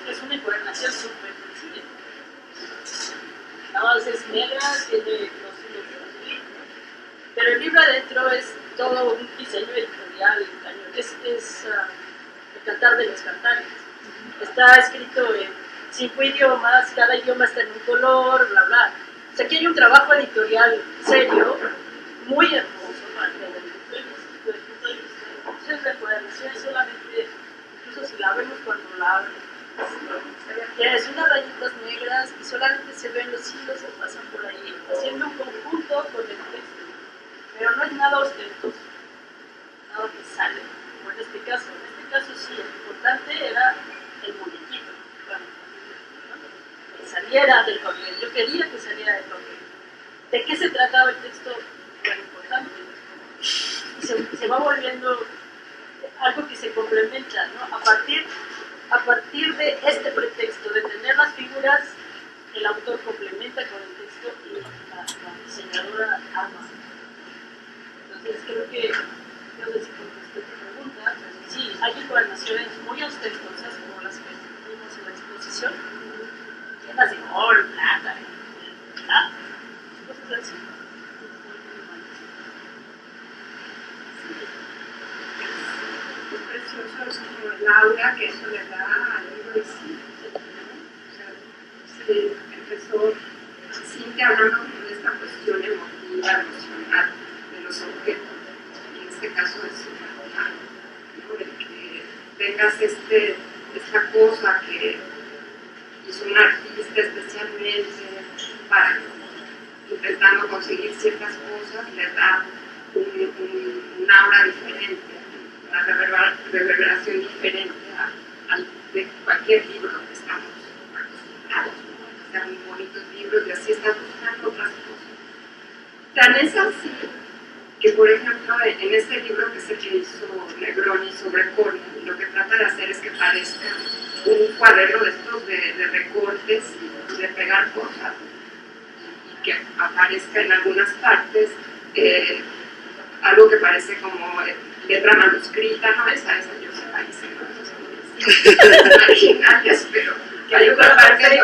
es una encuadernación súper sencilla. La base es negra, tiene los hilos de pero el libro adentro es todo un diseño editorial, es el cantar de los cantares. Está escrito en 5 idiomas, cada idioma está en un color, bla bla. O sea, aquí hay un trabajo editorial serio, muy hermoso, entonces la encuadernación es solamente, incluso si la vemos cuando la abren, es unas rayitas negras y solamente se ven los hilos que pasan por ahí, haciendo un conjunto con el texto. Pero no es nada ostentoso, nada que sale, como en este caso. En este caso sí, lo importante era el muñequito. Bueno, salía saliera del papel, yo quería que saliera del papel. ¿De qué se trataba el texto? Era importante. Y se va volviendo algo que se complementa, ¿no? A partir de este pretexto de tener las figuras, el autor complementa con el texto y la diseñadora ama. Entonces creo que, no sé si contesté tu pregunta, pero sí, hay encuadernaciones muy ostentosas como las que vimos en la exposición, llenas de oro, plata, cosas así. Es precioso, es como el aura que eso le da al libro en sí. O sea, sí, empezó Cintia hablando de esta cuestión emotiva, emocional de los objetos, y en este caso es ¿no? De que tengas esta cosa que hizo un artista especialmente para intentando conseguir ciertas cosas, le da un aura diferente, una reverberación diferente de cualquier libro que estamos acostumbrados, que sean muy bonitos libros y así estás buscando otras cosas. Tan es así que, por ejemplo, en este libro que es el que hizo Negroni sobre Cornell, lo que trata de hacer es que parezca un cuaderno de estos de recortes y de pegar cosas, y que aparezca en algunas partes algo que parece como letra manuscrita, ¿no? Esa yo se la hice, ¿no? Imaginarias, pero que hay otra parte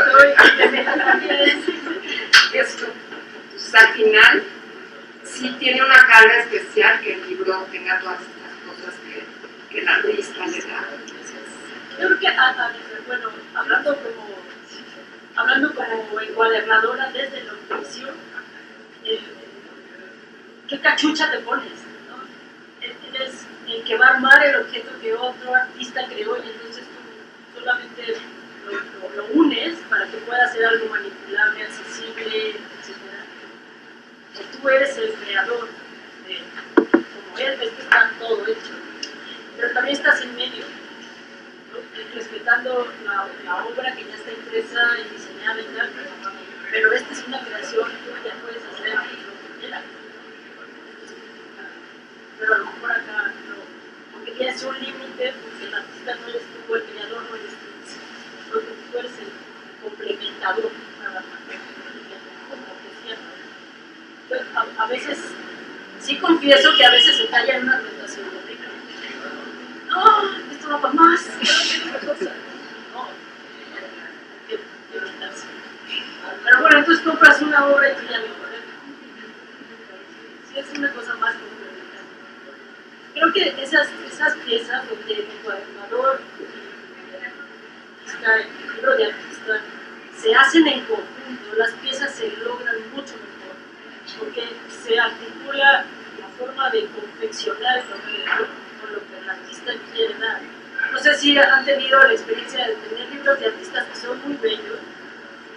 esto. Entonces, al final, sí tiene una carga especial que el libro tenga todas estas cosas que el artista le da. Yo creo que, bueno, hablando como encuadernadora desde la oficio, ¿qué cachucha te pones? ¿No? Eres el que va a armar el objeto que otro artista creó y entonces tú solamente lo unes para que pueda ser algo manipulable, accesible, etc. O sea, tú eres el creador, como él, ves que está todo hecho, pero también estás en medio, ¿no? Respetando la obra que ya está impresa y diseñada y tal, pero esta es una creación que ya puedes hacer lo que quieras. Pero a lo mejor acá no, aunque tienes un límite, porque el artista no eres tú, el creador no eres tú, porque tú eres el complementador nada más, como decía. Entonces, a veces, sí confieso que a veces se calla en una tentación horrible. No, esto no va más, otra cosa. No, hay que quitarse. Pero bueno, entonces compras una obra y tú ya no puedes. Sí, es una cosa más complementaria. Creo que esas piezas donde el encuadernador y el libro de artista se hacen en conjunto, las piezas se logran mucho mejor, porque se articula la forma de confeccionar el objeto con lo que el artista quiere dar. No sé si han tenido la experiencia de tener libros de artistas que son muy bellos,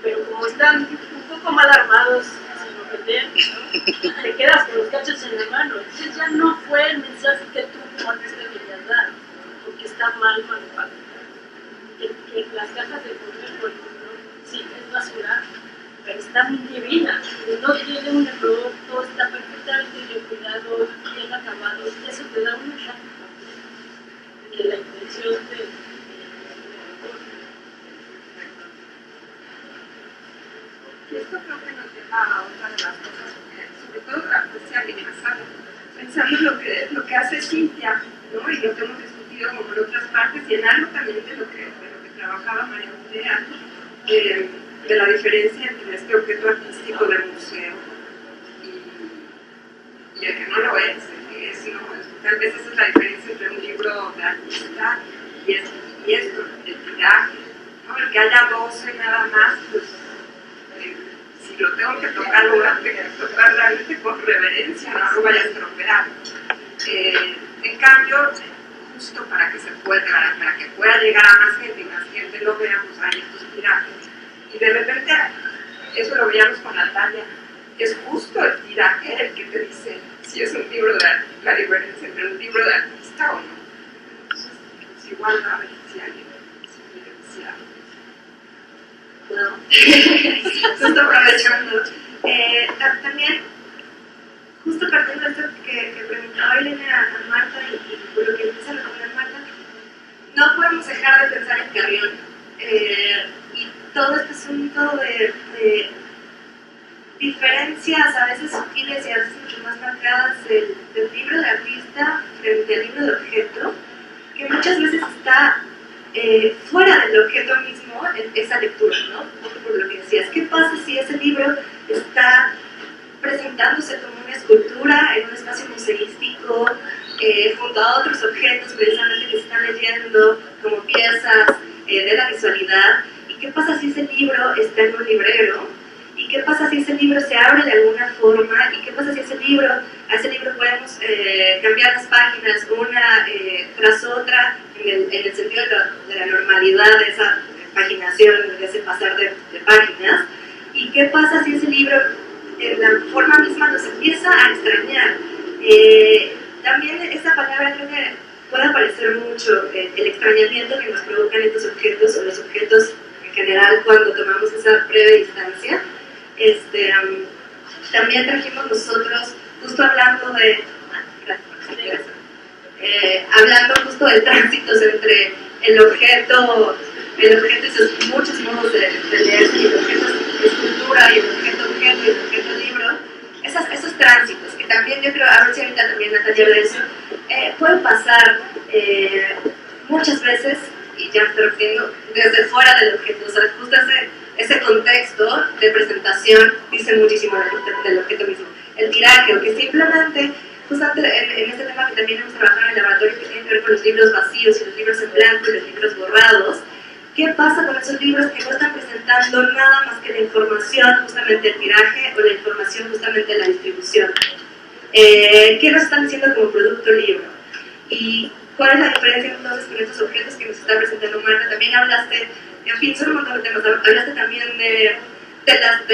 pero como están un poco mal armados, sin lo que ¿no? Te quedas con los cachos en la mano. Entonces ya no fue el mensaje que tú como artista querías dar, porque está mal manufacturado. Que las cajas de Cornell, por ejemplo, sí, es basura, pero están divinas, no tiene un error, todo está perfectamente bien cuidado, bien acabado, y eso te da una imagen de la intención de Y esto creo que nos lleva a otra de las cosas, sobre todo la poesía amenazada, pensando en lo que hace Cintia, ¿no? Y lo que hemos discutido como en otras partes, y en algo también de lo que trabajaba María Andrea, de la diferencia entre este objeto artístico del museo y el que no lo es, el que es, ¿no? Tal vez esa es la diferencia entre un libro de artista y esto, el tiraje, ¿no? El que haya 12 nada más, pues si lo tengo que tocar, lo voy a tocar realmente con reverencia, no lo vaya a estropear. En cambio, justo para que pueda llegar a más gente y más gente lo vea, pues hay estos tirajes. Y de repente, eso lo veíamos con Natalia, es justo el tiraje el que te dice si es un libro de la diferencia entre un libro de artista o no. Entonces, es igual a ver si alguien quiere decir algo. Pues justo aprovechando. También, justo partiendo de esto que preguntaba Elena a Marta y por lo que empieza a responder Marta, no podemos dejar de pensar en Carrión. Y todo este asunto de diferencias a veces sutiles y a veces mucho más marcadas del libro de artista frente al libro de objeto, que muchas veces está fuera del objeto mismo en esa lectura, ¿no? Un poco por lo que decías. ¿Qué pasa si ese libro está presentándose como una escultura en un espacio museístico, junto a otros objetos precisamente que se están leyendo como piezas de la visualidad? ¿Y qué pasa si ese libro está en un librero? ¿Y qué pasa si ese libro se abre de alguna forma? ¿Y qué pasa si a ese libro podemos cambiar las páginas una tras otra en el sentido de la normalidad de esa paginación, de ese pasar de páginas? ¿Y qué pasa si ese libro en la forma misma nos empieza a extrañar? También esa palabra creo que puede aparecer mucho, el extrañamiento que nos provocan estos objetos o los objetos en general cuando tomamos esa breve distancia. También trajimos nosotros, justo hablando de hablando justo de tránsitos entre el objeto y sus muchos modos de leer, y el objeto escultura y el objeto y el objeto libro, esos tránsitos que también yo creo, a ver si ahorita también Natalia de eso, pueden pasar muchas veces, y ya me estoy refiriendo, desde fuera del objeto. O sea, justo ese contexto de presentación dice muchísimo del objeto mismo. El tiraje, o que simplemente, justamente en este tema que también hemos trabajado en el laboratorio, que tiene que ver con los libros vacíos y los libros en blanco y los libros borrados, ¿qué pasa con esos libros que no están presentando nada más que la información, justamente el tiraje, o la información justamente de la distribución? ¿Qué nos están diciendo como producto libro? ¿Y cuál es la diferencia entonces con estos objetos que nos está presentando Marta? También hablaste, en fin, son un montón de temas, hablaste también de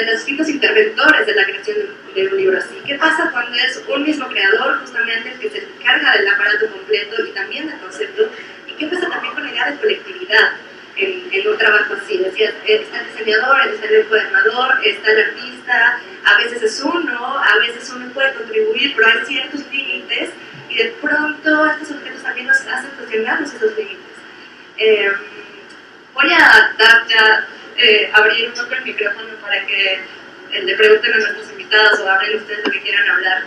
los distintos interventores de la creación de un libro así. ¿Qué pasa cuando es un mismo creador, justamente, el que se encarga del aparato completo y también del concepto? ¿Y qué pasa también con la idea de colectividad en un trabajo así? Decías, está el diseñador, está el encuadernador, está el artista, a veces es uno, a veces uno puede contribuir, pero hay ciertos límites y de pronto estos objetos también nos hacen cuestionarnos esos límites. Voy a dar ya, abrir un poco el micrófono para que le pregunten a nuestros invitados o hablen ustedes lo que quieran hablar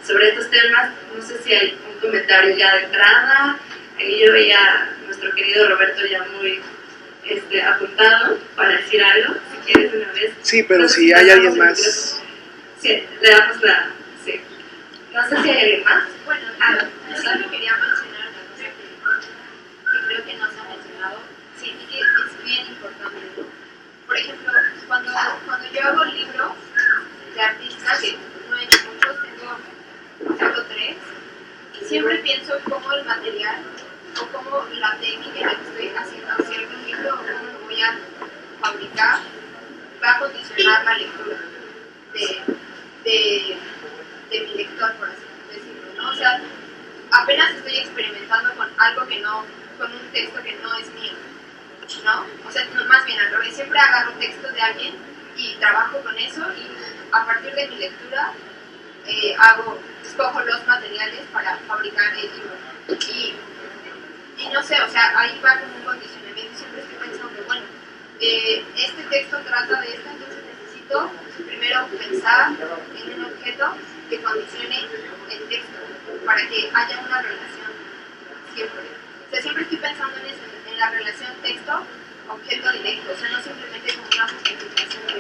sobre estos temas. No sé si hay un comentario ya de entrada. Yo veía a nuestro querido Roberto ya muy apuntado para decir algo, si quieres una vez. Sí, pero si hay alguien más. Sí, le damos la... Sí. No sé si hay alguien más. Bueno, yo solo quería mencionar una cosa que creo que no se ha mencionado, sí, y que es bien importante, ¿no? Por ejemplo, cuando yo hago libros de artistas, que no he hecho muchos, tengo 3, y siempre pienso cómo el material o cómo la técnica en la que estoy haciendo cierto libro o cómo lo voy a fabricar va a condicionar la lectura de mi lector, por así decirlo, ¿no? O sea, apenas estoy experimentando con algo que no, con un texto que no es mío, ¿no? O sea, más bien al revés, siempre agarro un texto de alguien y trabajo con eso y a partir de mi lectura escojo los materiales para fabricar el libro. Y no sé, o sea, ahí va como un condicionamiento, siempre estoy pensando, bueno, este texto trata de esto, entonces necesito primero pensar en un objeto que condicione el texto, para que haya una relación siempre. O sea, siempre estoy pensando en eso, en la relación texto-objeto directo, o sea, no simplemente como una justificación de,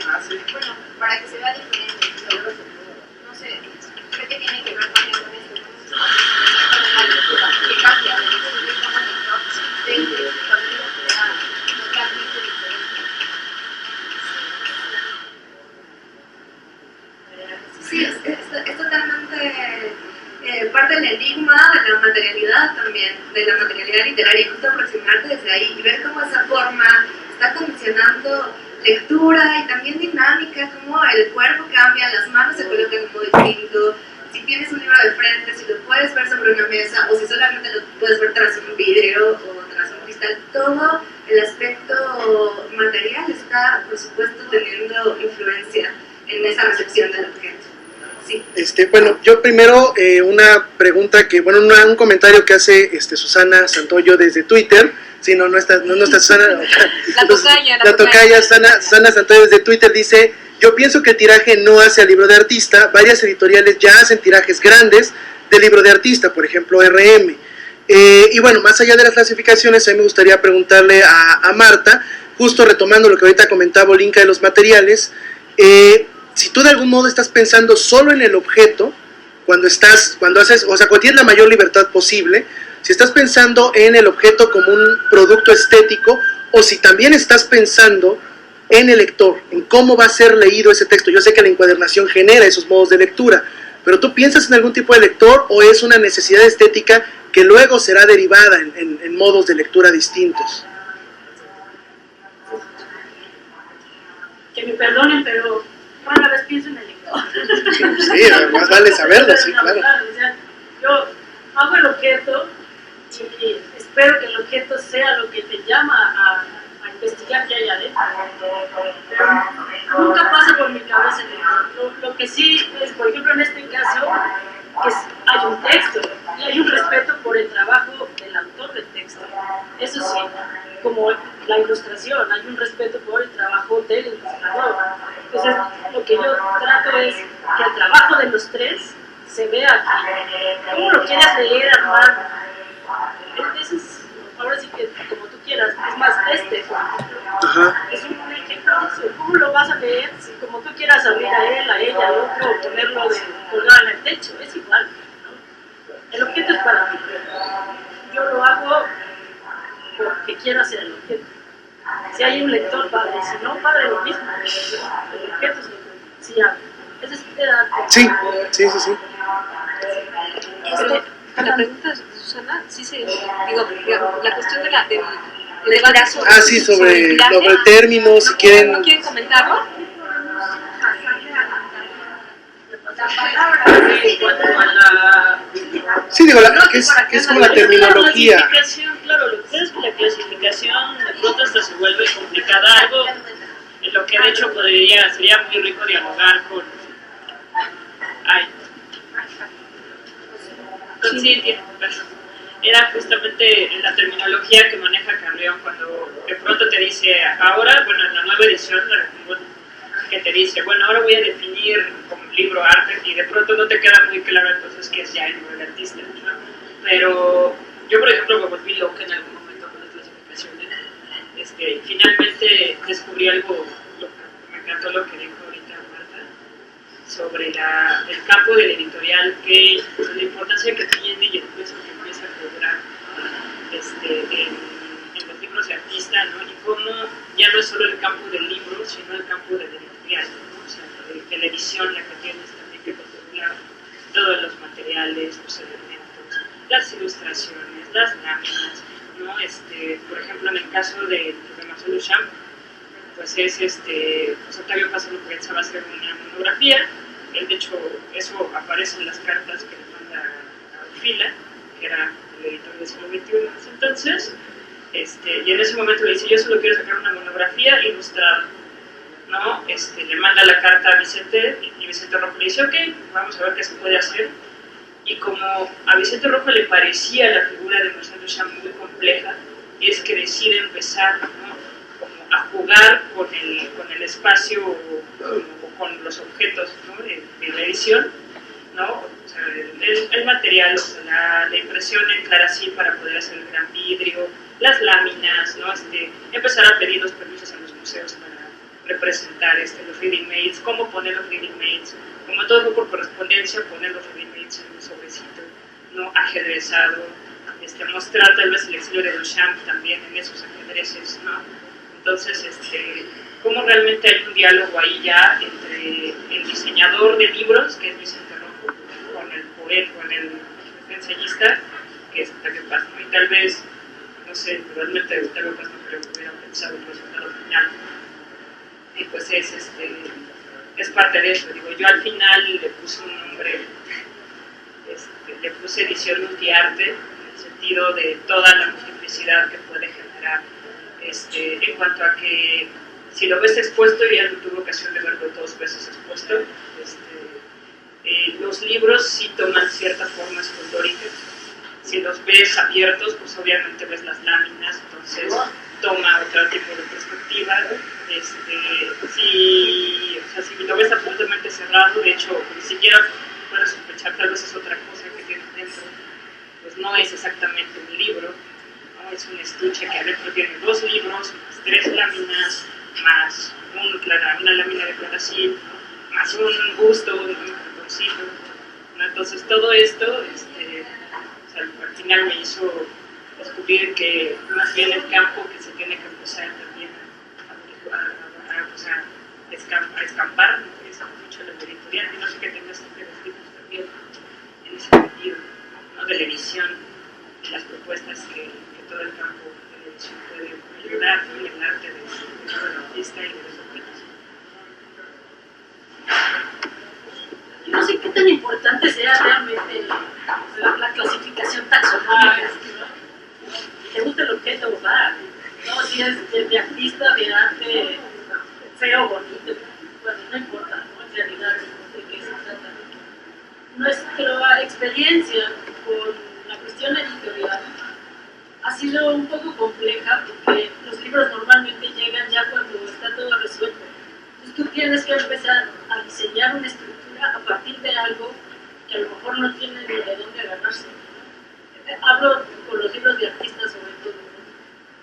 bueno, para que se vea diferente, no sé, creo que tiene que ver también con eso, que cambia de lector como lector, de un texto que sea totalmente diferente. Sí, es totalmente parte del enigma de la materialidad también, de la materialidad literaria, y justo aproximarte desde ahí y ver cómo esa forma está condicionando lectura y también dinámica, cómo el cuerpo cambia, las manos se colocan como distinto, si tienes un libro de frente, si lo puedes ver sobre una mesa o si solamente lo puedes ver tras un vidrio o tras un cristal, todo el aspecto material es gráfica, por supuesto, teniendo influencia en esa recepción del objeto. Sí. Bueno, yo primero una pregunta que, bueno, un comentario que hace Susana Santoyo desde Twitter. Sí, no está Susana. La tocaya Susana Santoyo desde Twitter dice: yo pienso que el tiraje no hace al libro de artista. Varias editoriales ya hacen tirajes grandes de libro de artista, por ejemplo RM. Y bueno, más allá de las clasificaciones, a mí me gustaría preguntarle a Marta, justo retomando lo que ahorita comentaba Olinka de los materiales, si tú de algún modo estás pensando solo en el objeto, cuando haces, o sea, cuando tienes la mayor libertad posible, si estás pensando en el objeto como un producto estético, o si también estás pensando en el lector, en cómo va a ser leído ese texto. Yo sé que la encuadernación genera esos modos de lectura, pero ¿tú piensas en algún tipo de lector o es una necesidad estética que luego será derivada en modos de lectura distintos? Que me perdonen, pero rara vez pienso en el lector. Sí, además vale saberlo, sí, claro. O sea, yo hago el objeto y espero que el objeto sea lo que te llama a investigar qué hay adentro. Pero nunca pasa por mi cabeza el lector. Lo que sí es, por ejemplo, en este caso, hay un texto y hay un respeto por el trabajo del autor del texto. Eso sí, como la ilustración, hay un respeto por el trabajo del ilustrador. Entonces, lo que yo trato es que el trabajo de los tres se vea aquí. ¿Cómo lo quieras leer, armar? Eso es, ahora sí que como tú quieras. Es más, por ejemplo, es un ejemplo de eso. ¿Cómo lo vas a leer si como tú quieras abrir a él, a ella, al otro, o ponerlo colgado en el techo? Es igual, ¿no? El objeto es para mí. Yo lo hago porque quiero hacer el objeto. Si hay un lector, padre. Si no, padre, lo mismo. El objeto es lo que sí hago. Ese es el arte. Sí. La pregunta de Susana, sí se... Digo, la cuestión de del debate sobre el término, si quieren... ¿No quieren comentarlo? Sí, digo, que es como la terminología. Claro, lo que es la clasificación de pronto hasta se vuelve complicada, algo en lo que de hecho sería muy rico dialogar con... Era justamente la terminología que maneja Carrión cuando de pronto te dice, ahora, bueno, en la nueva edición que te dice, bueno, ahora voy a definir como libro arte, y de pronto no te queda muy claro entonces qué es ya el libro de artista, ¿no? Pero yo, por ejemplo, me volví loca en algún momento con las clasificaciones. Finalmente descubrí algo, me encantó lo que dijo ahorita Marta, sobre el campo del editorial, que la importancia que tiene y el peso que empieza a cobrar en los libros de artista, ¿no? Y cómo ya no es solo el campo del libro, sino el campo del editorial, ¿no? O sea, de la edición, la que tienes también que contemplar todos los materiales, los elementos, las ilustraciones, las láminas, ¿no? Por ejemplo, en el caso de Marcel Duchamp, pues pues Octavio Paz lo pensaba hacer una monografía. Él, de hecho, eso aparece en las cartas que le manda a Orfila, que era el editor del siglo XXI en ese entonces, y en ese momento le dice, yo solo quiero sacar una monografía ilustrada, ¿no? Le manda la carta a Vicente, y Vicente Rojo le dice, ok, vamos a ver qué se puede hacer. Y como a Vicente Rojo le parecía la figura de Marcel Duchamp muy compleja, es que decide empezar, ¿no?, como a jugar con el espacio o con los objetos, ¿no?, de la edición, ¿no? O sea, el material, o sea, la impresión en Clarasil para poder hacer el gran vidrio, las láminas, ¿no? Empezar a pedir los permisos a los museos para representar los reading mates, cómo poner los reading mates, como todo fue por correspondencia, poner los reading mates en un sobrecito, ¿no?, ajedrezado, mostrar tal vez el exilio de Duchamp también en esos ajedrezes, ¿no? Entonces, cómo realmente hay un diálogo ahí ya entre el diseñador de libros, que es Vicente Rojo, con el poeta, con el ensayista, que es Octavio Paz, ¿no? Y tal vez, no sé, realmente Octavio Paz no creo que hubiera pensado el resultado final. Y pues es parte de eso. Digo, yo al final le puse un nombre, le puse edición multiarte, en el sentido de toda la multiplicidad que puede generar, en cuanto a que si lo ves expuesto, y ya tuve ocasión de verlo 2 veces expuesto, los libros sí toman cierta forma escultórica. Si los ves abiertos, pues obviamente ves las láminas, entonces toma otro tipo de perspectiva. Si lo ves absolutamente cerrado, de hecho, ni siquiera puedes sospechar, tal vez es otra cosa que tiene dentro, pues no es exactamente un libro, ¿no? Es un estuche que adentro tiene 2 libros, más 3 láminas, más una lámina de cloracil, ¿no? Más un busto, un cartoncito, ¿no? Entonces todo esto, al final me hizo descubrir que más bien el campo que se tiene que empezar también a escampar, me interesa mucho la editorial, y no sé qué tengas que decir también en ese sentido, ¿no? De la edición, de las propuestas que todo el campo de la edición puede ayudar, ¿no? En el arte del artista y de los objetos. Yo no sé qué tan importante sea realmente la clasificación taxonómica, ¿no? ¿Te gusta el objeto o va? No, si es de artista, de arte, feo, bonito, bueno, no importa, ¿no? En realidad, de qué se trata. Nuestra experiencia con la cuestión editorial ha sido un poco compleja porque los libros normalmente llegan ya cuando está todo resuelto. Entonces tú tienes que empezar a diseñar una estructura a partir de algo que a lo mejor no tiene ni de dónde agarrarse. Hablo con los libros de artistas sobre todo, ¿no?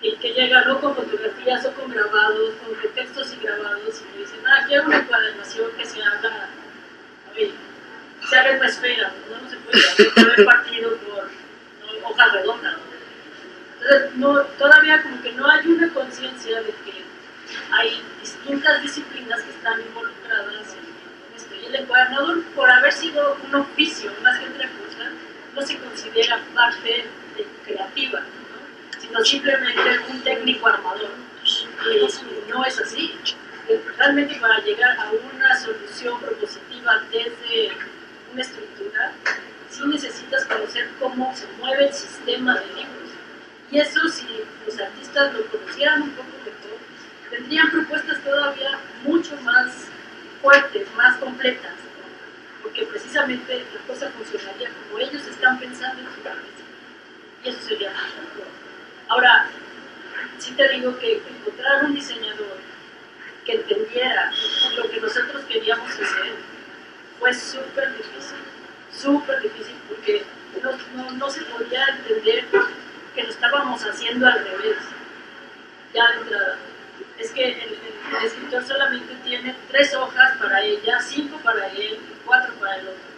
Y que llegan o con fotografías o con grabados, con textos y grabados, y me dicen, aquí hay una encuadernación que se haga, se haga en una esfera, no se puede haber partido por, ¿no? Hojas redondas, ¿no? Entonces todavía como que no hay una conciencia de que hay distintas disciplinas que están involucradas en esto, y el encuadernador, por haber sido un oficio más que otra cosa, no se considera parte creativa, ¿no? Sino simplemente un técnico armador. Y no es así. Realmente para llegar a una solución propositiva desde una estructura, sí necesitas conocer cómo se mueve el sistema de libros. Y eso, si los artistas lo conocieran un poco mejor, tendrían propuestas todavía mucho más fuertes, más completas, ¿no? Porque precisamente la cosa funcionaría como ellos están pensando en su cabeza. Y eso sería mejor. Ahora, sí te digo que encontrar un diseñador que entendiera lo que nosotros queríamos hacer fue súper difícil, porque no se podía entender que lo estábamos haciendo al revés. Ya de entrada, es que el escritor solamente tiene 3 hojas para ella, 5 para él y 4 para el otro.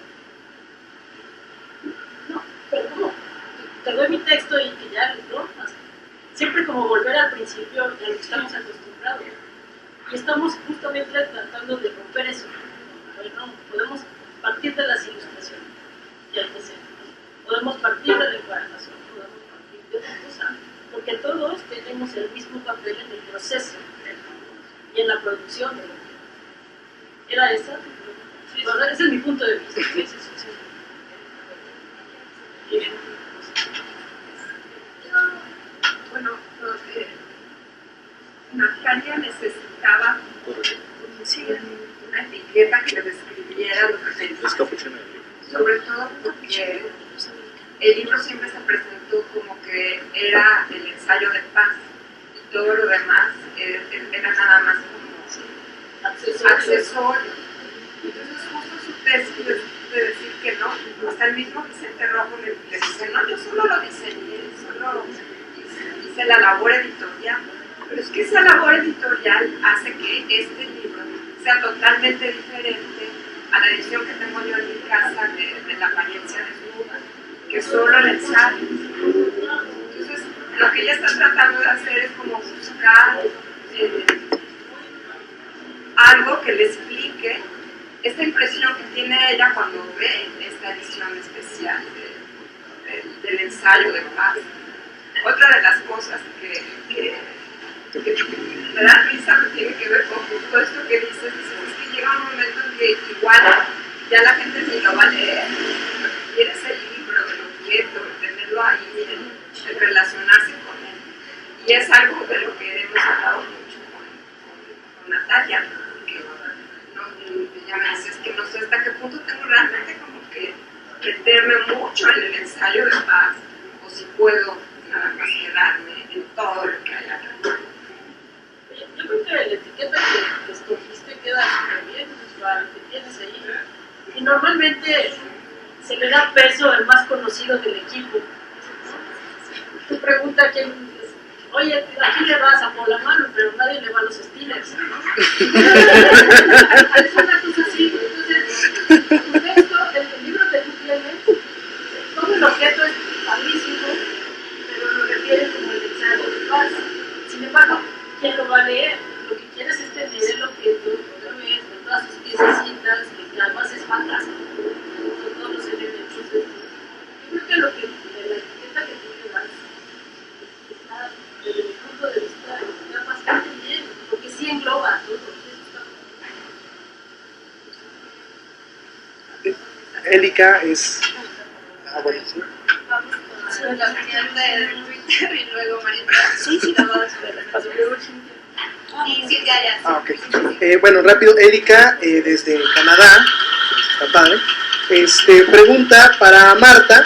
No, pero ¿cómo? Te doy mi texto y que ya lo rompas. Siempre como volver al principio a lo que estamos acostumbrados. Y estamos justamente tratando de romper eso. Bueno, podemos partir de las ilustraciones, y hay que ser. Podemos partir de la encuadernación, podemos partir de otra cosa, porque todos tenemos el mismo papel en el proceso y en la producción de lo que era esa. Sí, ese es mi punto de vista. Sí. Bien. Bueno, Natalia necesitaba una etiqueta que le describiera lo que pensaba. Sobre todo porque el libro siempre se presentó como que era el ensayo de paz y todo lo demás era nada más como accesorio. Entonces justo su tesis de decir que no, hasta el mismo Vicente Rojo le dice, no, yo solo lo diseñé, solo hice la labor editorial, pero es que esa labor editorial hace que este libro sea totalmente diferente a la edición que tengo yo en mi casa de la apariencia desnuda, que solo el ensayo. Entonces, lo que ella está tratando de hacer es como buscar algo que le explique esta impresión que tiene ella cuando ve esta edición especial del ensayo de paz. Otra de las cosas que me da risa que tiene que ver con justo esto que dices, es que llega un momento en que igual ya la gente ni lo va a leer, quiere ese libro del objeto, tenerlo ahí, el relacionarse con él. Y es algo de lo que hemos hablado mucho con falla, que ya me dices que no sé hasta qué punto tengo realmente como que meterme mucho en el ensayo de paz, o si puedo nada más quedarme en todo lo que hay acá. Yo creo que la etiqueta que escogiste queda súper bien, visual, que tienes ahí. Y normalmente se le da peso al más conocido del equipo. Tú preguntas a quién, oye, ¿a quién le vas? A Polamano, pero nadie le va a los Steelers, ¿no? Es una cosa así. Entonces, tu texto, el libro que tú tienes, todo el objeto es padrísimo, pero lo refiere como el ensayo de paz. Sin embargo, ¿quién lo va a leer? Lo que quieres es tener el objeto otra vez, con todas sus piececitas, que además es fantástico, con todos los elementos. Yo creo que lo que de la etiqueta que tú le das está, desde mi punto de vista, está bastante bien, porque sí engloba todo. Élica es... bueno, sí. Vamos con la opinión de Twitter y luego Marita. Sí, la voy a subir el espacio. Sí, ya. Ok. Bueno, rápido, Élica, desde Canadá, está padre, pregunta para Marta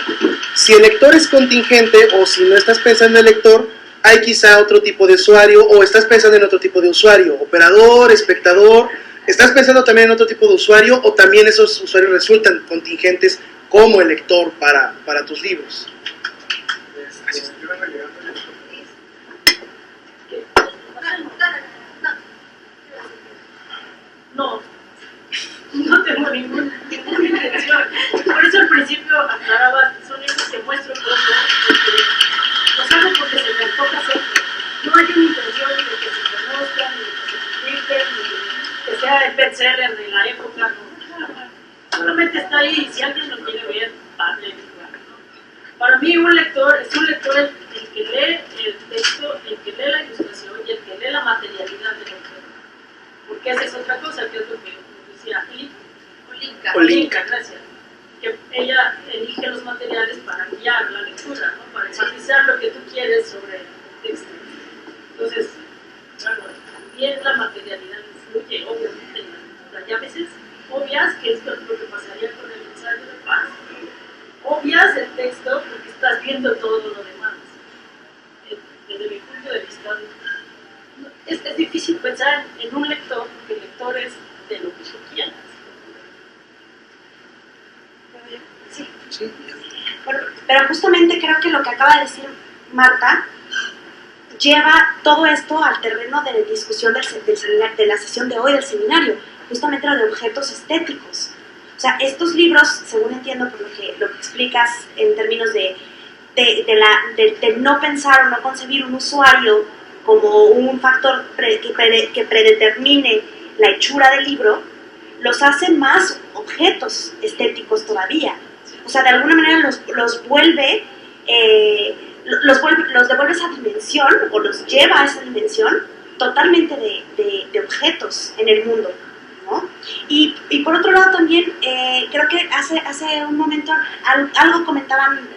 si el lector es contingente o si no estás pensando en el lector, hay quizá otro tipo de usuario o estás pensando en otro tipo de usuario, operador, espectador, ¿estás pensando también en otro tipo de usuario o también esos usuarios resultan contingentes como el lector para tus libros? No tengo ninguna intención. Por eso al principio aclaraba, son libros que muestro poco, porque los hago porque se me antoja hacer. No hay una intención de que se conozcan, ni de que se publiquen, ni que sea el bestseller de la época, no. Solamente está ahí y si alguien lo quiere ver, padre. Para mí un lector es un lector el que lee el texto, el que lee la ilustración y el que lee la materialidad del objeto. Porque esa es otra cosa que es lo que decía Olinka, gracias. Que ella elige los materiales para guiar la lectura, ¿no? Para enfatizar lo que tú quieres sobre el texto. Entonces, claro, también la materialidad influye, obviamente, en la lectura. Y a veces obvias, que es lo que pasaría con el ensayo de paz, obvias el texto porque estás viendo todo lo demás. Desde mi punto de vista, es difícil pensar en un lector, porque el lector es de lo que tú quieras. Sí. Bueno, pero justamente creo que lo que acaba de decir Marta lleva todo esto al terreno de discusión de la sesión de hoy del seminario, justamente lo de objetos estéticos. O sea, estos libros, según entiendo por lo que explicas en términos de no pensar o no concebir un usuario como un factor que predetermine la hechura del libro, los hace más objetos estéticos todavía. O sea, de alguna manera los devuelve esa dimensión, o los lleva a esa dimensión totalmente de objetos en el mundo, ¿no? Y por otro lado también, creo que hace un momento algo comentaban,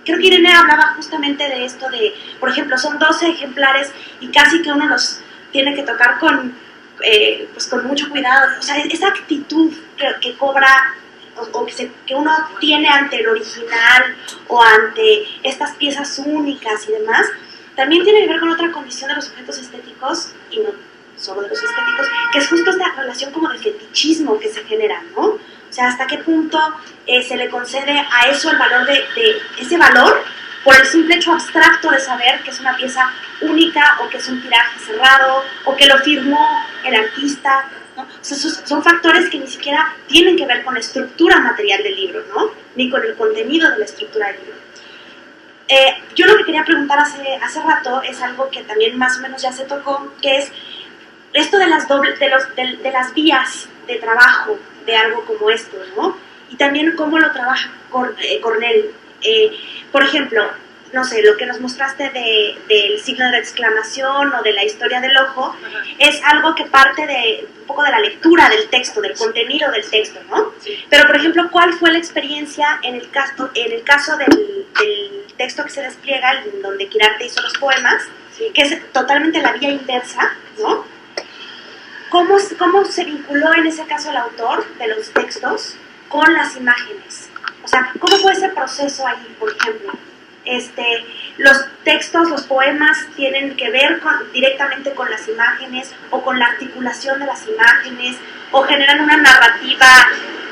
creo que Irene hablaba justamente de esto de, por ejemplo, son 12 ejemplares y casi que uno los tiene que tocar con mucho cuidado. O sea, esa actitud que cobra o que uno tiene ante el original o ante estas piezas únicas y demás, también tiene que ver con otra condición de los objetos estéticos, y no solo de los estéticos, que es justo esta relación como de fetichismo que se genera, ¿no? O sea, hasta qué punto se le concede a eso el valor de ese valor por el simple hecho abstracto de saber que es una pieza única o que es un tiraje cerrado o que lo firmó el artista, ¿no? O sea, son factores que ni siquiera tienen que ver con la estructura material del libro, ¿no? Ni con el contenido de la estructura del libro. Yo lo que quería preguntar hace rato es algo que también más o menos ya se tocó, que es esto de las vías de trabajo de algo como esto, ¿no? Y también cómo lo trabaja Cornell. Por ejemplo, no sé, lo que nos mostraste del signo de exclamación o de la historia del ojo, es algo que parte de un poco de la lectura del texto, del contenido del texto, ¿no? Sí. Pero, por ejemplo, ¿cuál fue la experiencia en el caso del texto que se despliega, en donde Quirarte hizo los poemas, sí, que es totalmente la vía inversa, ¿no? ¿cómo se vinculó en ese caso el autor de los textos con las imágenes? O sea, ¿cómo fue ese proceso ahí, por ejemplo? Los textos, los poemas tienen que ver directamente con las imágenes o con la articulación de las imágenes o generan una narrativa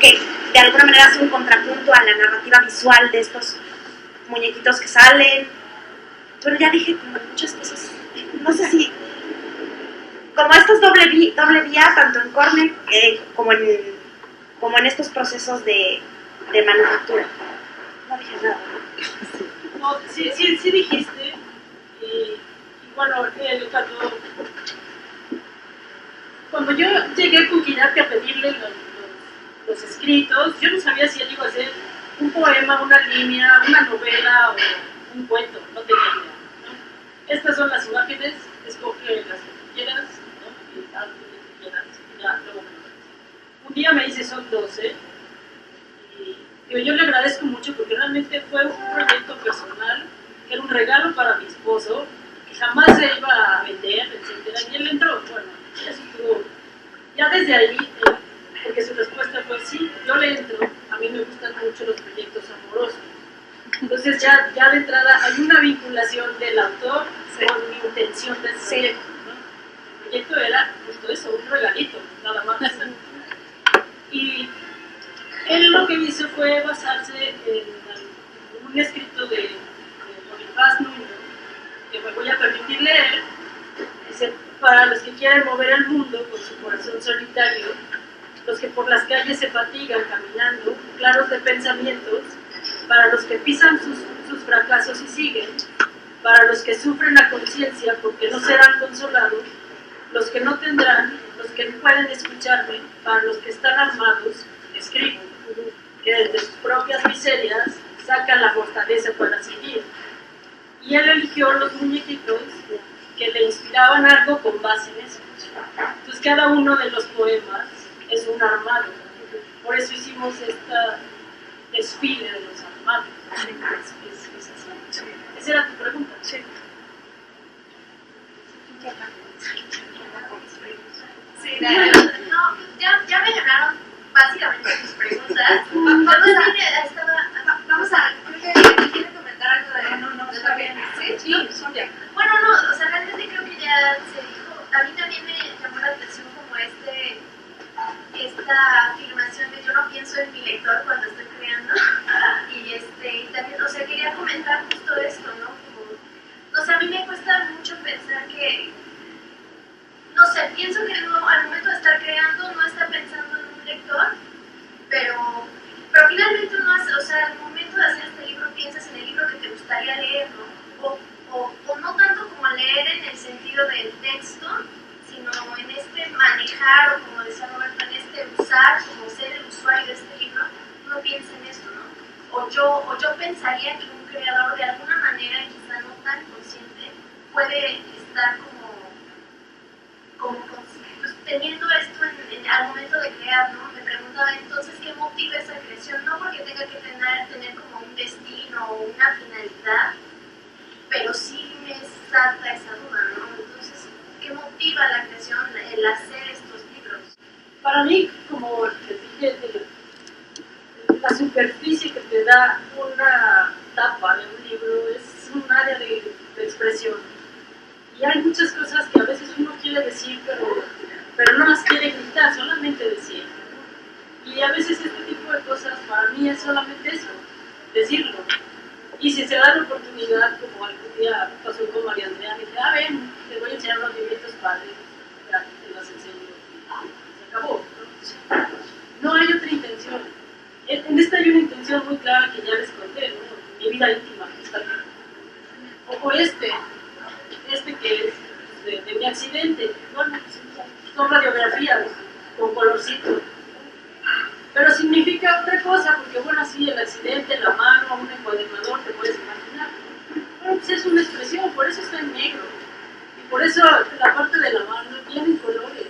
que de alguna manera hace un contrapunto a la narrativa visual de estos muñequitos que salen. Bueno, ya dije como muchas cosas, no sé si como esto es doble vía tanto en Corner como en estos procesos de manufactura. No dije nada. No, sí dijiste, y bueno, cuando yo llegué con Quirarte a pedirle los escritos, yo no sabía si él iba a hacer un poema, una línea, una novela o un cuento, no tenía idea, ¿no? Estas son las imágenes, escoge las que quieras, ¿no? Y haz lo que quieras, y ya, luego me lo das. Un día me dice, son 12, y yo le agradezco mucho porque realmente fue un proyecto personal, que era un regalo para mi esposo, que jamás se iba a vender, etc. Y él entró, bueno, eso tuvo, ya desde ahí, porque su respuesta fue sí, yo le entro, a mí me gustan mucho los proyectos amorosos. Entonces ya de entrada hay una vinculación del autor con mi intención de ese proyecto, ¿no? El proyecto era justo eso, un regalito, nada más. Y él lo que hizo fue basarse en un escrito de Bonifaz Nuño, que me voy a permitir leer. Dice, para los que quieren mover el mundo con su corazón solitario, los que por las calles se fatigan caminando, claros de pensamientos, para los que pisan sus fracasos y siguen, para los que sufren a conciencia porque no serán consolados, los que no tendrán, los que no pueden escucharme, para los que están armados, escribo, que desde sus propias miserias sacan la fortaleza para seguir. Y él eligió los muñequitos que le inspiraban algo con base en eso. Entonces cada uno de los poemas es un armado. Por eso hicimos esta desfile de los armados. Es así. Esa era tu pregunta. Sí. Sí, no, ya me ganaron básicamente tus preguntas. Vamos a, creo que quiere comentar algo de... No, está bien. Sí, Sonia. Bueno, no, o sea, realmente creo que ya se dijo. A mí también me llamó la atención como esta afirmación de yo no pienso en mi lector cuando estoy creando. Y también, o sea, quería comentar justo esto, ¿no? Como, o sea, a mí me cuesta mucho pensar que, no sé, pienso que no, al momento de estar creando no está pensando en un lector, pero finalmente uno hace, o sea, al momento de hacer este libro piensas en el libro que te gustaría leer, ¿no? O no tanto como leer en el sentido del texto, sino en manejar, o como decía Roberto, en usar, como ser el usuario de este libro, uno piensa en esto, ¿no? O yo pensaría que un creador de alguna manera, quizá no tan consciente, puede estar pues, teniendo esto al momento de crear, ¿no? Me preguntaba entonces qué motiva esa creación, no porque tenga que tener como un destino o una finalidad, pero sí me salta esa duda, ¿no? Entonces, ¿qué motiva la creación, el hacer estos libros? Para mí, como te dije, la superficie que te da una tapa de un libro es un área de expresión. Y hay muchas cosas que a veces uno quiere decir, pero no las quiere gritar, solamente decir. Y a veces este tipo de cosas para mí es solamente eso, decirlo. Y si se da la oportunidad, como algún día pasó con María Andrea, me dije, ven, te voy a enseñar los libritos padres, ya te los enseño. Se acabó, ¿no? No hay otra intención. En esta hay una intención muy clara que ya les conté, ¿no? Mi vida íntima, que está aquí. O este que es de mi accidente, bueno, son radiografías con colorcito. Pero significa otra cosa, porque bueno, sí, el accidente, la mano, un encuadernador, te puedes imaginar. Bueno, pues es una expresión, por eso está en negro. Y por eso la parte de la mano viene en colores.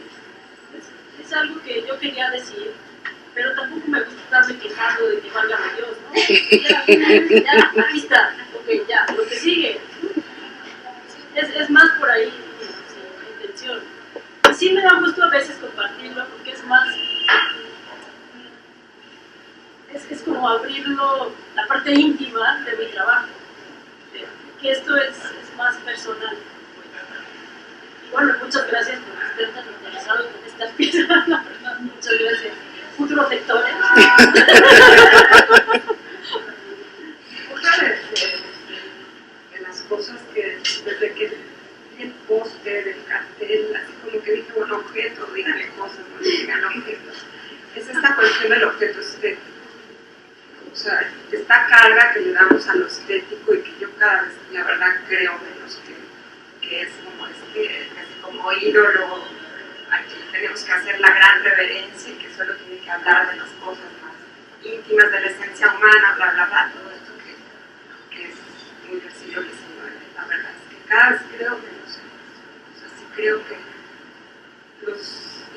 Es algo que yo quería decir, pero tampoco me gusta estarme quejando de que válgame Dios, ¿no? Ya, aquí está, ok, ya, lo que sigue. Es más por ahí mi intención. Y sí me da gusto a veces compartirlo porque es más, es como abrirlo, la parte íntima de mi trabajo, que esto es más personal. Y bueno, muchas gracias por estar tan interesados en estas piezas, la verdad, muchas gracias. Futuros lectores. Una de las cosas que desde que vi el póster, el cartel, así como que dije, bueno, objeto, díganle cosas, no digan objetos, es esta cuestión del objeto estético. O sea, esta carga que le damos a lo estético y que yo cada vez, la verdad, creo menos que es como casi como ídolo, aquí tenemos que hacer la gran reverencia y que solo tiene que hablar de las cosas más íntimas de la esencia humana, bla, bla, bla, todo esto que es muy del siglo XIX. La verdad es que cada vez creo menos en eso. O sea, sí creo que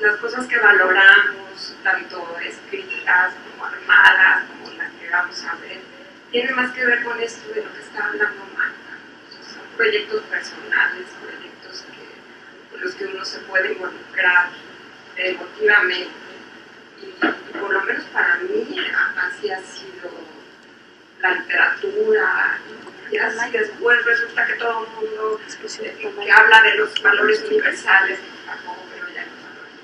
las cosas que valoramos, tanto escritas como armadas, como las que vamos a ver, tienen más que ver con esto de lo que está hablando Magda. Son proyectos personales, proyectos con los que uno se puede involucrar emotivamente. Y por lo menos para mí así ha sido la literatura. Y así después resulta que todo el mundo que habla de los valores universales, tampoco creo ya en los valores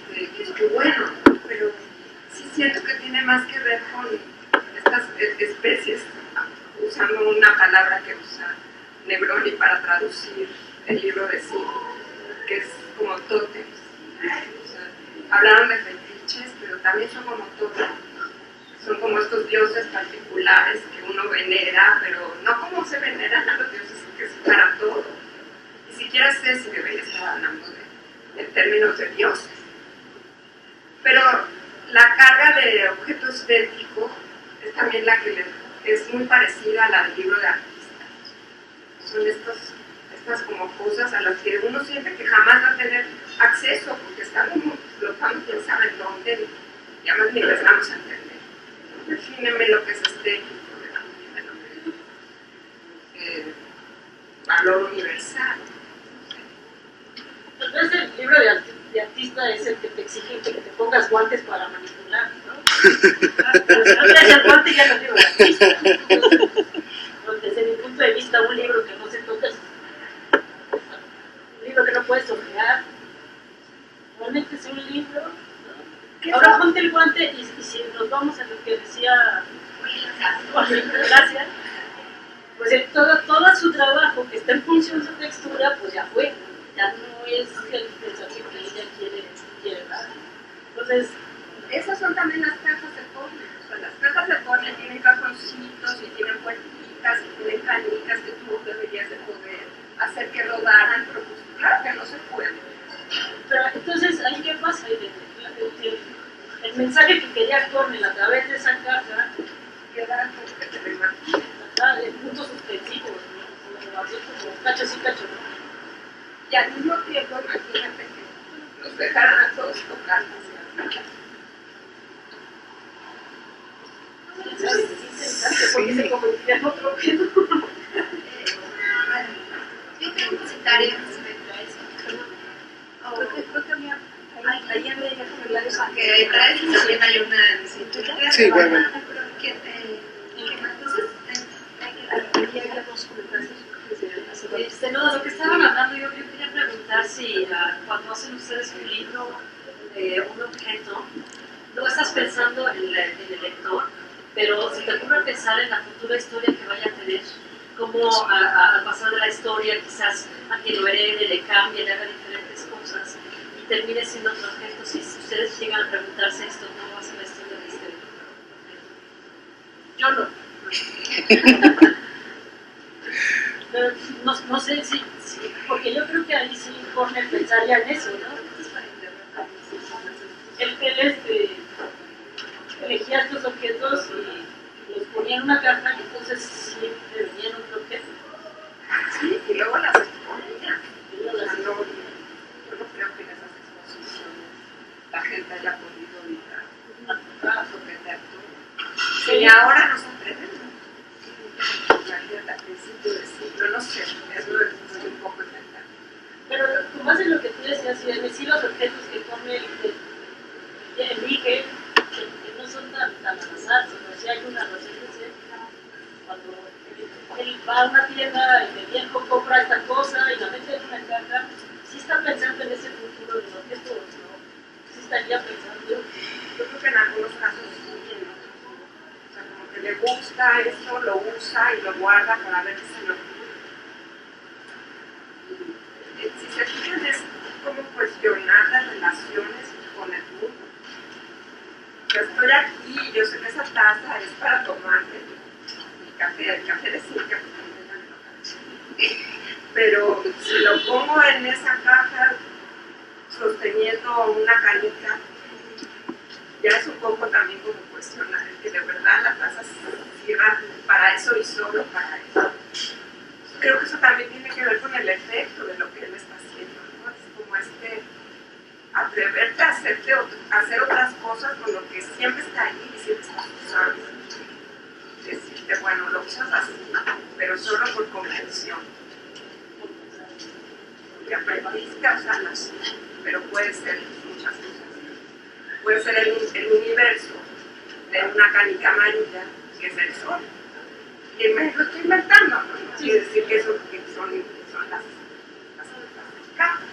universales, que bueno, pero sí siento que tiene más que ver con estas especies, usando una palabra que usa Negroni para traducir el libro de sí, que es como tótems. O sea, hablaron de fetiches, pero también son como tótems. Son como estos dioses particulares que uno venera, pero no como se veneran a los dioses, que es para todo. Ni siquiera sé si debería estar hablando en términos de dioses. Pero la carga de objeto estético es también la que es muy parecida a la del libro de artistas. Son estas como cosas a las que uno siente que jamás va a tener acceso, porque están como flotando, quién sabe en dónde, y además ni les vamos a entender. Defíneme lo que es estético, defíneme lo que es valor universal. Tal vez el libro de artista es el que te exige que te pongas guantes para manipular, ¿no? Pero si no traes el guante ya no es libro de artista. Desde mi punto de vista, un libro que no se toca es un libro que no puedes ojear. Realmente es un libro, ¿no? Ahora ponte el guante y si nos vamos a lo que decía gracias, pues todo su trabajo que está en función de su textura, pues ya fue. Ya no es el mensaje que ella quiere dar. Entonces, esas son también las cajas de córner. O sea, las cajas de córner tienen cajoncitos y tienen puertitas y tienen canicas que tú deberías de poder hacer que rodaran, pero pues claro que no se puede. Pero entonces, ¿ahí qué pasa? El mensaje que quería Cornell a través de esa caja Queda como que te lo imaginas. en puntos suspensivos, ¿no? Así como cachos y cachos, ¿no? Y al mismo tiempo, imagínate que nos dejaran a todos tocar hacia la ¿Sabes? Es interesante porque se convertiría en otro objeto. Yo tengo un comentario respecto a eso. Creo que había ahí había comentarios que traes también hay una en Twitter. Sí, bueno. Entonces, había dos comentarios. No, lo que estaban hablando, yo quería preguntar si cuando hacen ustedes un libro, un objeto, no estás pensando en el lector, pero si te ocurre pensar en la futura historia que vaya a tener, cómo al pasar de la historia quizás a quien lo herede, le cambie, le haga diferentes cosas y termine siendo otro objeto. Si ustedes llegan a preguntarse esto, ¿cómo va a ser la historia de este objeto? Yo no. Pero no sé si, porque yo creo que ahí sí Cornell pensaría en eso, ¿no? Él elegía estos objetos y los ponía en una caja y entonces siempre venían otro objeto. Sí, y luego las exponía. Yo no creo que en esas exposiciones la gente haya podido evitar someter todo. Y ahora nos atrevemos. Imagínate al principio del siglo, no sé, eso es un poco inventado. Pero con base en lo que tú decías objetos que come, que elige, que no son tan al azar, sino si hay una razón de ser. Cuando él va a una tienda y de viejo compra esta cosa y la mete en una caja, sí está pensando en ese futuro del objeto, ¿no? Sí estaría pensando. Yo creo que en algunos casos sí, ¿no? O sea, como que le gusta eso, lo usa y lo guarda para ver qué se lo ocurre. Si se fijan, es como cuestionar las relaciones con el mundo. Yo estoy aquí, yo sé que esa taza es para tomarte el café de Silvia, pero si lo pongo en esa caja sosteniendo una cañita, ya es un poco también como cuestionar que de verdad la taza sirva para eso y solo para eso. Creo que eso también tiene que ver con el efecto de lo que él está haciendo, ¿no? Es como atreverte a hacer otras cosas con lo que siempre está ahí y siempre estás usando. Decirte, bueno, lo usas así, pero solo por convención. Porque aprendiste a usarlo así, pero puede ser muchas cosas. Puede ser el universo de una canica amarilla, que es el sol. Y lo estoy inventando, ¿no? No quiere decir que eso que son las cajas.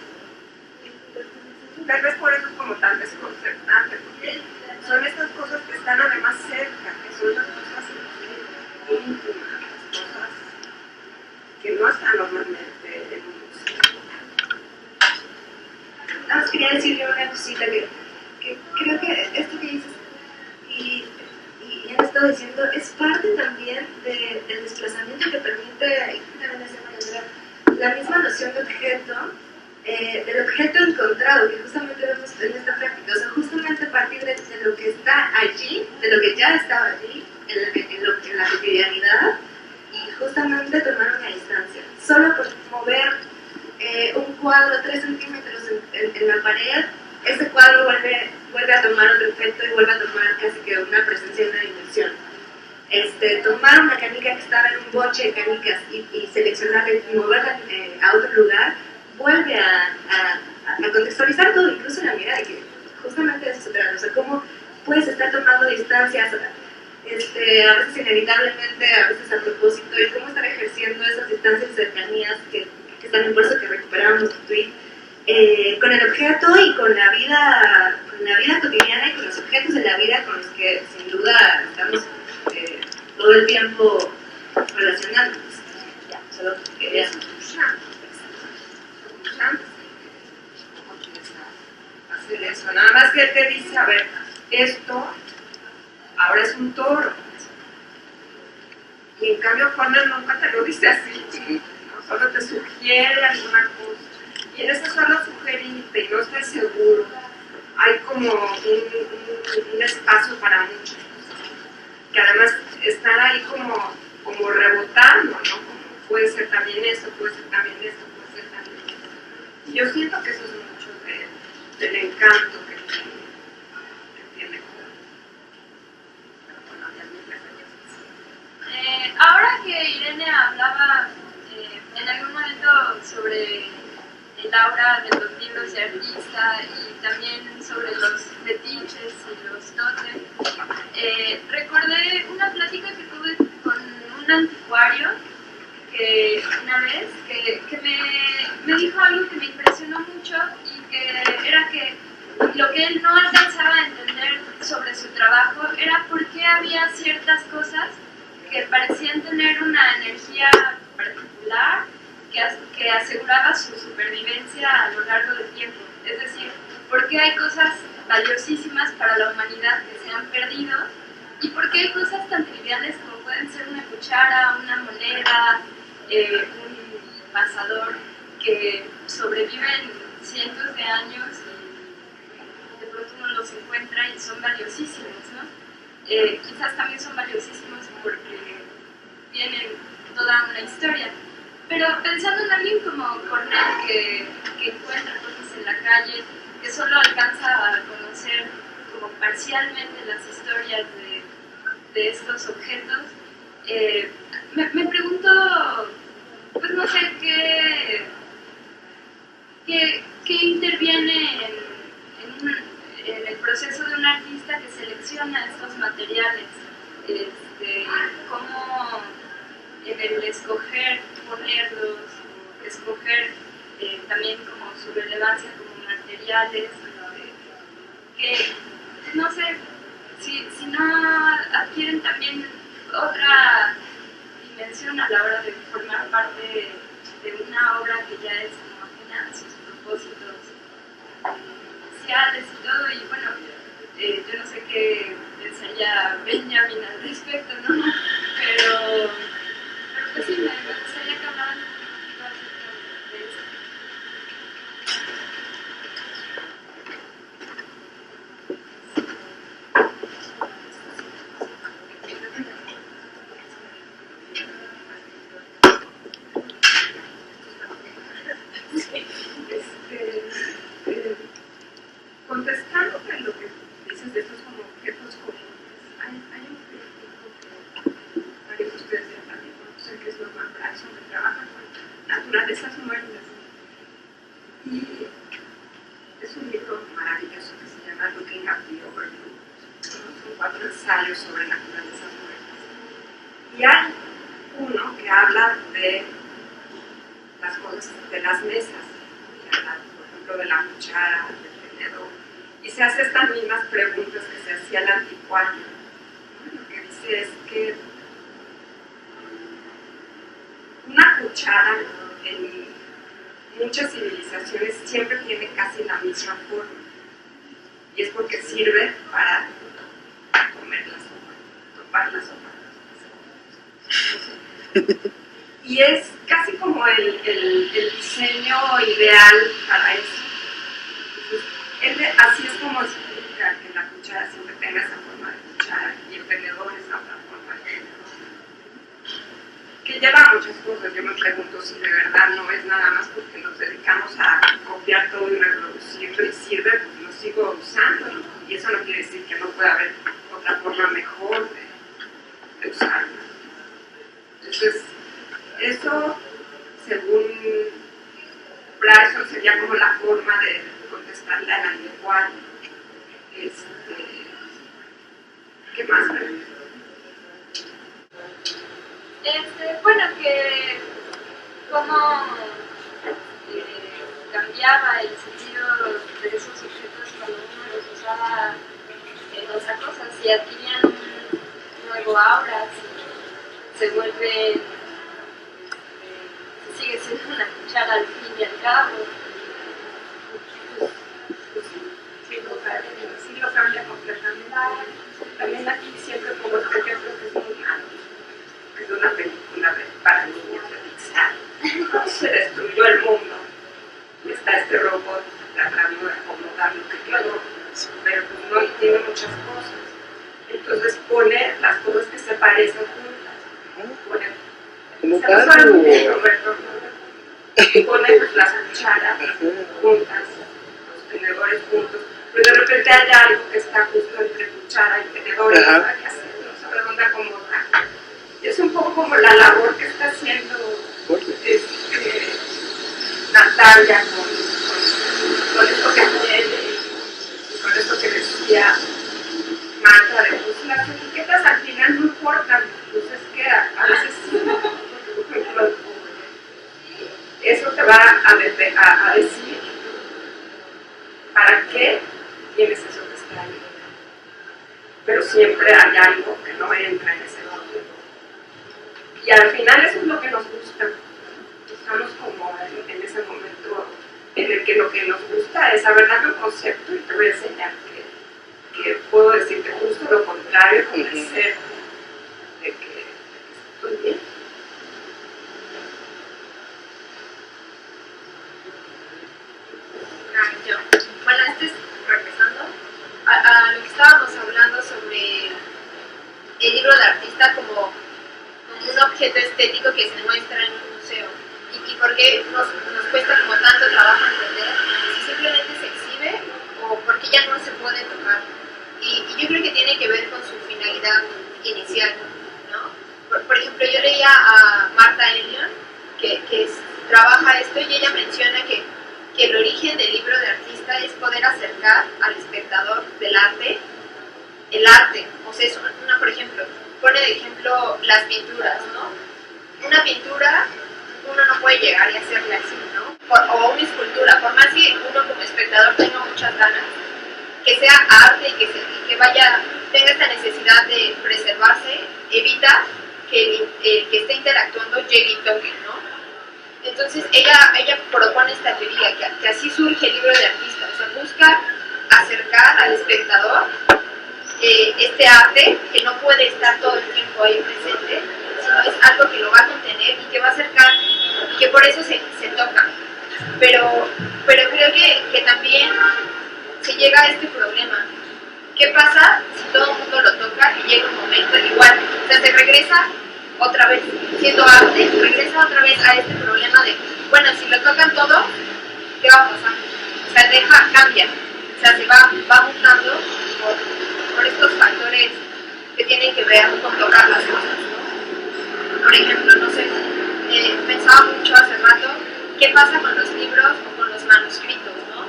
Tal vez por eso es como tan desconcertante, porque son estas cosas que están además cerca, que son las cosas íntimas, las cosas que no están normalmente en un museo. Nada más quería decirle una cosita que creo que esto que dices y han estado diciendo es parte también del desplazamiento que permite, y también decía María, la misma noción de objeto, del objeto encontrado, que justamente vemos en esta práctica, o sea, justamente a partir de lo que está allí, de lo que ya estaba allí, en la cotidianidad, y justamente tomar una distancia. Solo por mover un cuadro 3 centímetros en la pared, ese cuadro vuelve a tomar otro efecto y vuelve a tomar casi que una presencia y una dimensión. Tomar una canica que estaba en un boche de canicas y seleccionarla y moverla a otro lugar, vuelve a contextualizar todo, incluso la mirada, que justamente de eso se trata. O sea, cómo puedes estar tomando distancias, a veces inevitablemente, a veces a propósito, y cómo estar ejerciendo esas distancias y cercanías que están por eso que recuperábamos tu tweet, con el objeto y con la vida cotidiana y con los objetos de la vida con los que sin duda estamos todo el tiempo relacionándonos. Ya, solo quería hacer eso. Nada más que él te dice, a ver, esto ahora es un toro. Y en cambio Juana nunca te lo dice así, ¿no? Solo te sugiere alguna cosa. Y en ese solo sugerirte, y no estoy seguro, hay como un espacio para muchas cosas. Que además estar ahí como rebotando, ¿no? Como puede ser también esto, puede ser también esto, puede ser también esto. Y yo siento que eso es mucho del encanto que tiene. Pero bueno, ya me ahora que Irene hablaba en algún momento sobre el aura de los libros de artista y también sobre los fetiches y los tótems, recordé una plática que tuve con un anticuario que una vez que me dijo algo que me impresionó mucho y que era que lo que él no alcanzaba a entender sobre su trabajo era por qué había ciertas cosas que parecían tener una energía particular que aseguraba su supervivencia a lo largo del tiempo. Es decir, por qué hay cosas valiosísimas para la humanidad que se han perdido y por qué hay cosas tan triviales como pueden ser una cuchara, una moneda, un pasador que sobreviven cientos de años y de pronto uno los encuentra y son valiosísimos, ¿no? Quizás también son valiosísimos porque tienen toda una historia. Pero pensando en alguien como Cornell que encuentra cosas en la calle, que solo alcanza a conocer como parcialmente las historias de estos objetos, me pregunto, pues no sé, qué interviene sociales, que no sé, si no adquieren también otra dimensión a la hora de formar parte de una obra que ya es como ajena a sus propósitos sociales y todo, y bueno, yo no sé qué pensaría Benjamin al respecto, ¿no? Pero pues sí, me gustaría que hablaran un poquito acerca de eso. Contestándote lo que dices de estos como objetos comunes, hay un crítico que varios de ustedes ya también conocen, que es Norman Bryson, que trabaja con naturalezas muertas. Y es un libro maravilloso que se llama Looking at the Overview. Son 4 ensayos sobre naturalezas muertas. Y hay uno que habla de las cosas, de las mesas, que habla, por ejemplo, de la cuchara, del tenedor, y se hace estas mismas preguntas que se hacía el anticuario. Lo que dice es que una cuchara en muchas civilizaciones siempre tiene casi la misma forma, y es porque sirve para comer la sopa, tomar la sopa. Y es casi como el diseño ideal para eso. Entonces, así es como explica que la cuchara siempre tenga esa forma de cuchara y el tenedor esa otra forma de tenedor. Que lleva muchas cosas. Yo me pregunto si de verdad no es nada más porque nos dedicamos a copiar todo y reproducirlo y sirve, pues lo sigo usando, ¿no? Y eso no quiere decir que no pueda haber otra forma mejor de usarlo. Entonces, eso, según Bryson, sería como la forma de contestarle al anticuario. ¿Qué más? Bueno, que cómo cambiaba el sentido de esos objetos cuando uno los usaba en otras cosas y adquirían un nuevo aura, se vuelve, sigue siendo una cuchara al fin y al cabo. Sí, lo cambia completamente. También aquí siempre como este ejemplo que es muy malo, que es una película para niños de Pixar. Se destruyó el mundo y está este robot tratando de acomodar lo que quedó, pero pues no tiene muchas cosas. Entonces pone las cosas que se parecen juntas. ¿Cómo pone pues, las cucharas juntas, los tenedores juntos, pero de repente hay algo que está justo entre cuchara y tenedor y no sabe qué hacer, no sabe dónde acomodar. Y es un poco como la labor que está haciendo Natalia con esto que tiene y con esto que decía Marta de pues, las etiquetas al final no importan, pues es que a veces sí, porque por ejemplo, eso te va a decir para qué tienes eso que está ahí. Pero siempre hay algo que no entra en ese orden. Y al final eso es lo que nos gusta. Estamos como en ese momento en el que lo que nos gusta es saber darle un concepto y te voy a enseñar que puedo decirte justo lo contrario, convencer de que estoy bien. Bueno, regresando a lo que estábamos hablando sobre el libro de artista como un objeto estético que se muestra en un museo y por qué nos cuesta como tanto trabajo entender si simplemente se exhibe o por qué ya no se puede tocar. Y yo creo que tiene que ver con su finalidad inicial, ¿no? Por ejemplo, yo leía a Marta Elion que trabaja esto y ella menciona que el origen del libro de artista es poder acercar al espectador del arte, el arte. O sea, es por ejemplo, pone de ejemplo las pinturas, ¿no? Una pintura, uno no puede llegar y hacerle así, ¿no? o una escultura, por más que uno como espectador tenga muchas ganas, que sea arte y que tenga esta necesidad de preservarse, evita que el que esté interactuando llegue y toque, ¿no? Entonces ella propone esta teoría, que así surge el libro de artista, o sea, busca acercar al espectador este arte que no puede estar todo el tiempo ahí presente, sino es algo que lo va a contener y que va a acercar, y que por eso se toca. Pero creo que también se llega a este problema. ¿Qué pasa si todo el mundo lo toca y llega un momento igual? O sea, se regresa otra vez, siendo arte, regresa otra vez a este problema de, bueno, si lo tocan todo, ¿qué va a pasar? O sea, cambia, o sea, se va mutando por estos factores que tienen que ver con tocar las cosas, ¿no? Por ejemplo, no sé, pensaba mucho hace rato, ¿qué pasa con los libros o con los manuscritos, no?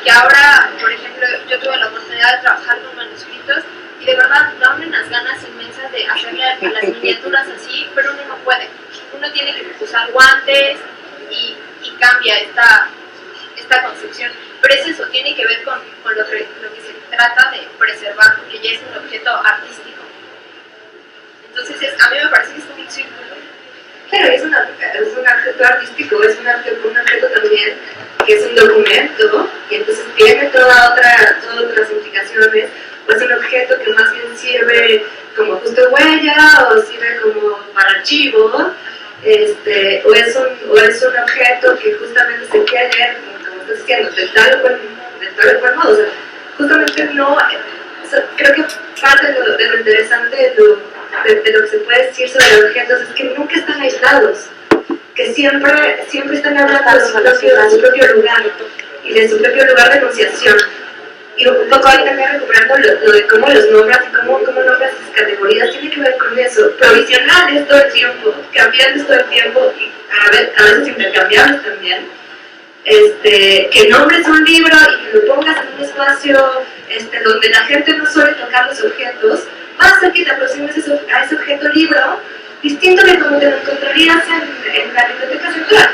Que ahora, por ejemplo, yo tuve la oportunidad de trabajar con manuscritos y de verdad da unas ganas inmensas de hacerle a las miniaturas así, pero uno no puede. Uno tiene que usar guantes y cambia esta concepción. Pero es eso, tiene que ver con lo que se trata de preservar, porque ya es un objeto artístico. Entonces, a mí me parece que es como un círculo. Claro, es un objeto artístico, es un objeto también que es un documento, y entonces tiene todas otras implicaciones. O es un objeto que más bien sirve como justo huella, o sirve como para archivo, o es un objeto que justamente se quiere, como estás diciendo, de tal o cual modo. O sea, justamente no, o sea, creo que parte de lo interesante de lo que se puede decir sobre los objetos es que nunca están aislados, que siempre están hablando de su propio lugar y de su propio lugar de enunciación. Y un poco ahí también recuperando lo de cómo los nombras y cómo nombras esas categorías, tiene que ver con eso, provisionales todo el tiempo, cambiantes todo el tiempo y a veces intercambiables también. Que nombres un libro y que lo pongas en un espacio donde la gente no suele tocar los objetos, va a hacer que te aproximes a ese objeto libro distinto de como te lo encontrarías en la biblioteca central,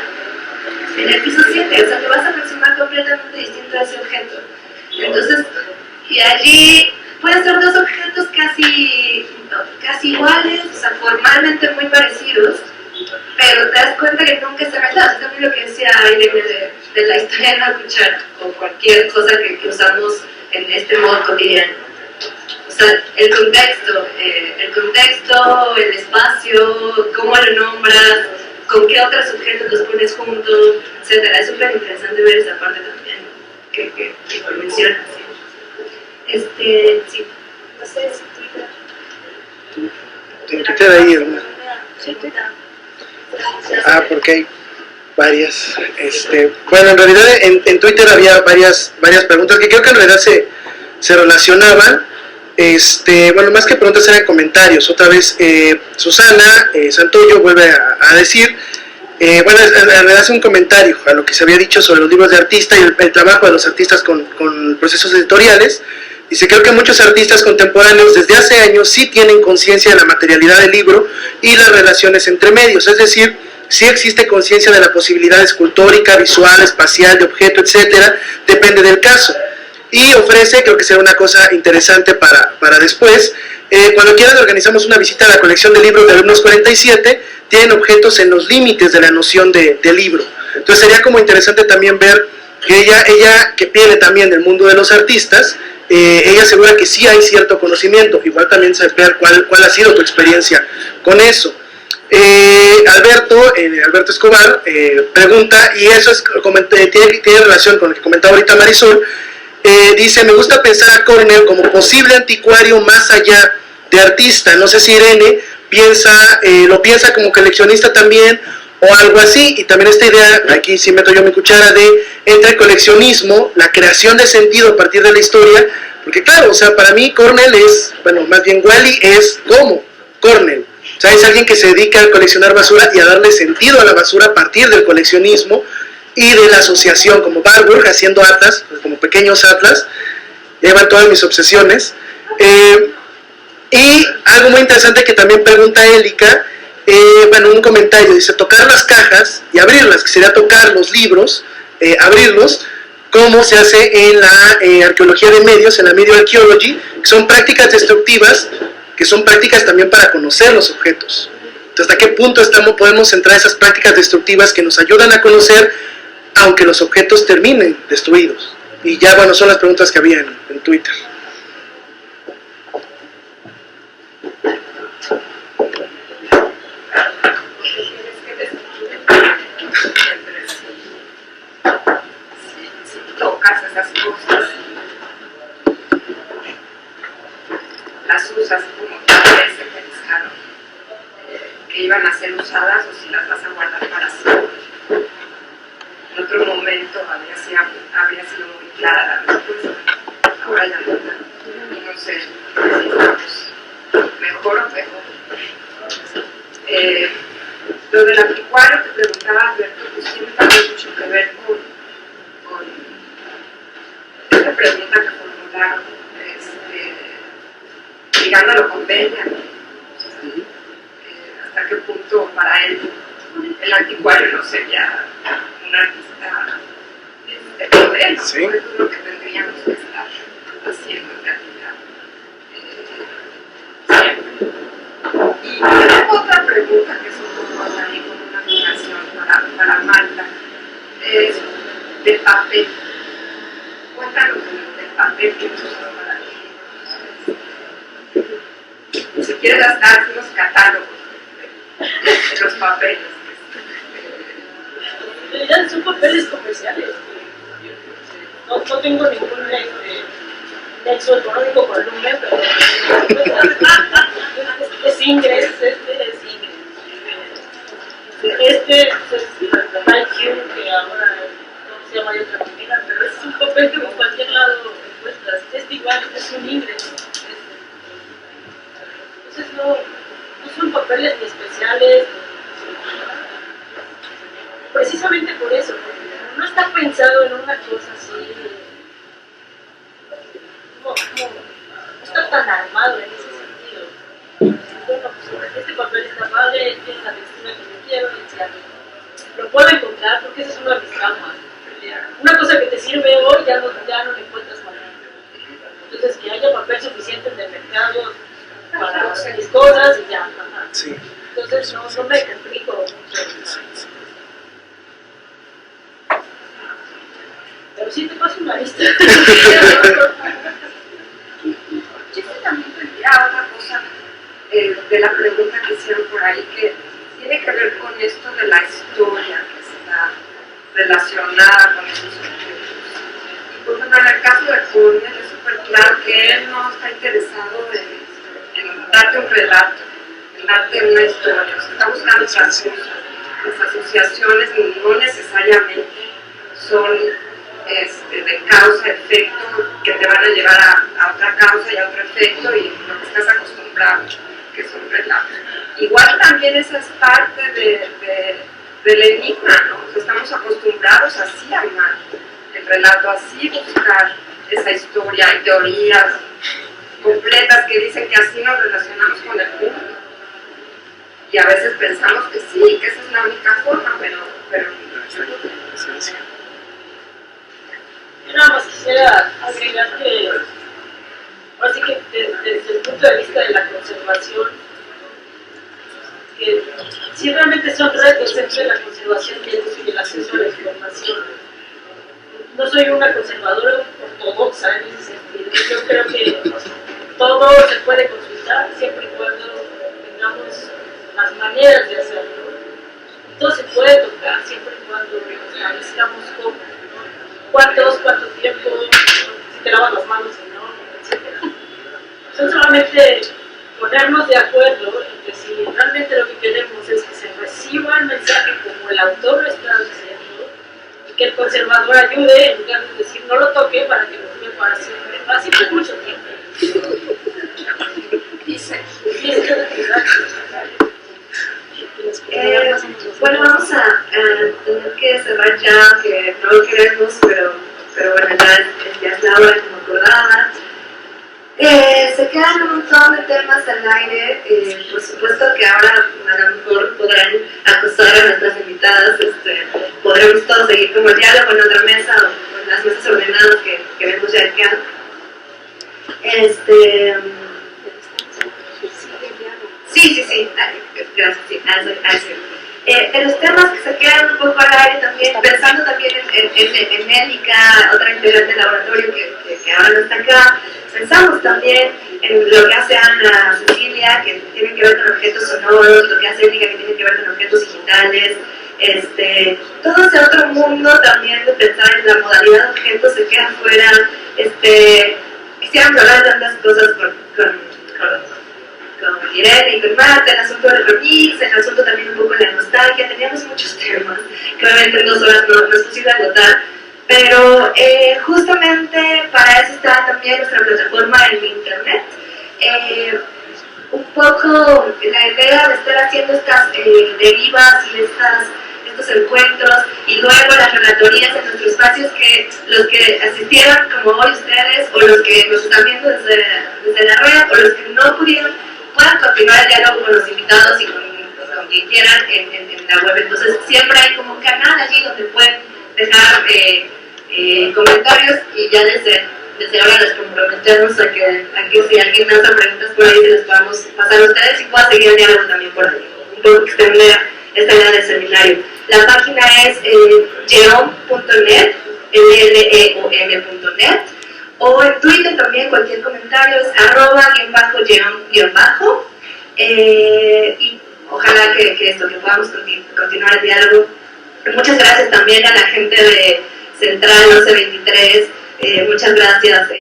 en el piso 7, o sea, te vas a aproximar completamente distinto a ese objeto. Entonces, y allí pueden ser dos objetos casi iguales, o sea, formalmente muy parecidos, pero te das cuenta que nunca están aislados. Es también lo que decía Irene de la historia de la cuchara, o cualquier cosa que usamos en este modo cotidiano. O sea, el contexto, el espacio, cómo lo nombras, con qué otros objetos los pones juntos, etc. Es súper interesante ver esa parte también que mencionas. Sí. No sé si Twitter ahí, hermano. Sí, Twitter. Porque hay varias. Bueno, en realidad en Twitter había varias preguntas que creo que en realidad se relacionaban. Bueno, más que preguntas eran comentarios. Otra vez Susana Santoyo vuelve a decir, bueno, en realidad hace un comentario a lo que se había dicho sobre los libros de artista y el trabajo de los artistas con procesos editoriales. Dice, creo que muchos artistas contemporáneos desde hace años sí tienen conciencia de la materialidad del libro y las relaciones entre medios, es decir, sí existe conciencia de la posibilidad escultórica, visual, espacial, de objeto, etcétera, depende del caso. Y ofrece, creo que será una cosa interesante para después, cuando quieran organizamos una visita a la colección de libros de Alumnos 47, tienen objetos en los límites de la noción de libro. Entonces sería como interesante también ver que ella que viene también del mundo de los artistas, ella asegura que sí hay cierto conocimiento, igual también saber cuál ha sido tu experiencia con eso. Alberto Escobar pregunta, y eso tiene relación con lo que comentaba ahorita Marisol, dice, me gusta pensar a Cornell como posible anticuario más allá de artista. No sé si Irene lo piensa como coleccionista también o algo así, y también esta idea, aquí sí meto yo mi cuchara, entre coleccionismo, la creación de sentido a partir de la historia, porque claro, o sea, para mí Cornell es, bueno, más bien Wally es como Cornell, o sea, es alguien que se dedica a coleccionar basura y a darle sentido a la basura a partir del coleccionismo y de la asociación, como Warburg haciendo atlas, como pequeños atlas, llevan todas mis obsesiones. Y algo muy interesante que también pregunta Élica, bueno, un comentario, dice tocar las cajas y abrirlas, que sería tocar los libros, abrirlos, como se hace en la arqueología de medios, en la media archaeology, que son prácticas destructivas, que son prácticas también para conocer los objetos. Entonces, ¿hasta qué punto podemos entrar a esas prácticas destructivas que nos ayudan a conocer, aunque los objetos terminen destruidos? Y ya, bueno, son las preguntas que había en Twitter. Tocas esas cosas, las usas como tal vez se pensaron que iban a ser usadas o si las vas a guardar para siempre. En otro momento habría sido muy clara la respuesta, ahora ya no, no sé si estamos mejor o peor. Lo del anticuario que preguntaba Alberto, pues tiene también mucho que ver con esta pregunta que formularon, ligándolo con Benjamin, hasta qué punto para él el anticuario no sería un artista moderno, ¿sí? Eso es lo que tendríamos que estar haciendo en realidad. Y tengo otra pregunta que es un poco ahí con una aplicación para Marta, es de papel. Cuéntanos del papel que usas para ti. Si quieres dar unos catálogos de los papeles. En realidad son papeles comerciales. No tengo ningún nexo económico con Lumen, pero es Ingres, este es Ingres. Este es IQ, que ahora no se llama de otra manera, pero es un papel que por cualquier lado encuentras. Este igual es un Ingres. Entonces no son papeles ni especiales, precisamente por eso, porque no está pensado en una cosa así, no está tan armado en ese sentido. Bueno, pues este papel está padre, tiene la textura que yo quiero, etc. Lo puedo encontrar porque esa es una de mis traumas. Una cosa que te sirve hoy ya no le encuentras mañana. Entonces, que haya papel suficiente en el mercado para mis cosas y ya. Sí. Entonces, no me complico mucho. Pero sí te paso una lista. Yo también tendría otra cosa de la pregunta que hicieron por ahí, que tiene que ver con esto de la historia que está relacionada con esos objetos. Y por ejemplo, en el caso de Cornell es súper claro que él no está interesado en darte un relato, en darte una historia, o sea, está buscando otras cosas. Las asociaciones no necesariamente son de causa-efecto que te van a llevar a otra causa y a otro efecto y lo que estás acostumbrado, que son relatos. Igual también esa es parte del enigma, ¿no? O sea, estamos acostumbrados así a armar el relato, así buscar esa historia. Hay teorías completas que dicen que así nos relacionamos con el mundo. Y a veces pensamos que sí, que esa es la única forma, pero yo nada más quisiera agregar que, así que desde el punto de vista de la conservación, que si realmente son retos entre la conservación y el acceso a la información. No soy una conservadora ortodoxa en ese sentido. Yo creo que todo se puede consultar siempre y cuando tengamos las maneras de hacerlo. Todo se puede tocar siempre y cuando establezcamos cómo, cuánto tiempo, si te lavas las manos o no, etc. Son solamente ponernos de acuerdo en que si realmente lo que queremos es que se reciba el mensaje como el autor lo está diciendo y que el conservador ayude en lugar de decir no lo toque para que lo dure para siempre. Así por mucho tiempo. Bueno, vamos a tener que cerrar ya, que no lo queremos, pero bueno, ya es la hora que me acordaba. Se quedan un montón de temas al aire, por supuesto que ahora a lo mejor podrán acosar a nuestras invitadas, podremos todos seguir como el diálogo en otra mesa o en las mesas ordenadas que vemos ya acá. Sí, gracias, sí, de los temas que se quedan un poco al aire también, pensando también en Élica, otra integrante del laboratorio que ahora no está acá, pensamos también en lo que hace Ana Cecilia, que tiene que ver con objetos sonoros, lo que hace Élica, que tiene que ver con objetos digitales, todo ese otro mundo también de pensar en la modalidad de objetos se queda fuera. Quisiéramos hablar de tantas cosas con Irene y con Marta, el asunto del remix, el asunto también un poco de la nostalgia, teníamos muchos temas que obviamente en 2 horas no es posible agotar, pero justamente para eso está también nuestra plataforma en internet. Un poco la idea de estar haciendo estas derivas y estos encuentros y luego las relatorías en nuestros espacios, que los que asistieron como hoy ustedes o los que nos están viendo desde la red o los que no pudieron puedan continuar el diálogo con los invitados y con quien quieran en la web. Entonces siempre hay como un canal allí donde pueden dejar comentarios y ya desde ahora les comprometemos a que si alguien me hace preguntas por ahí se les podamos pasar a ustedes y pueda seguir el diálogo también por ahí, un poco extender esta idea del seminario. La página es geom.net, leom.net, o en Twitter también cualquier comentario es @geom_, y ojalá que podamos continuar el diálogo. Muchas gracias también a la gente de Central 1123, muchas gracias.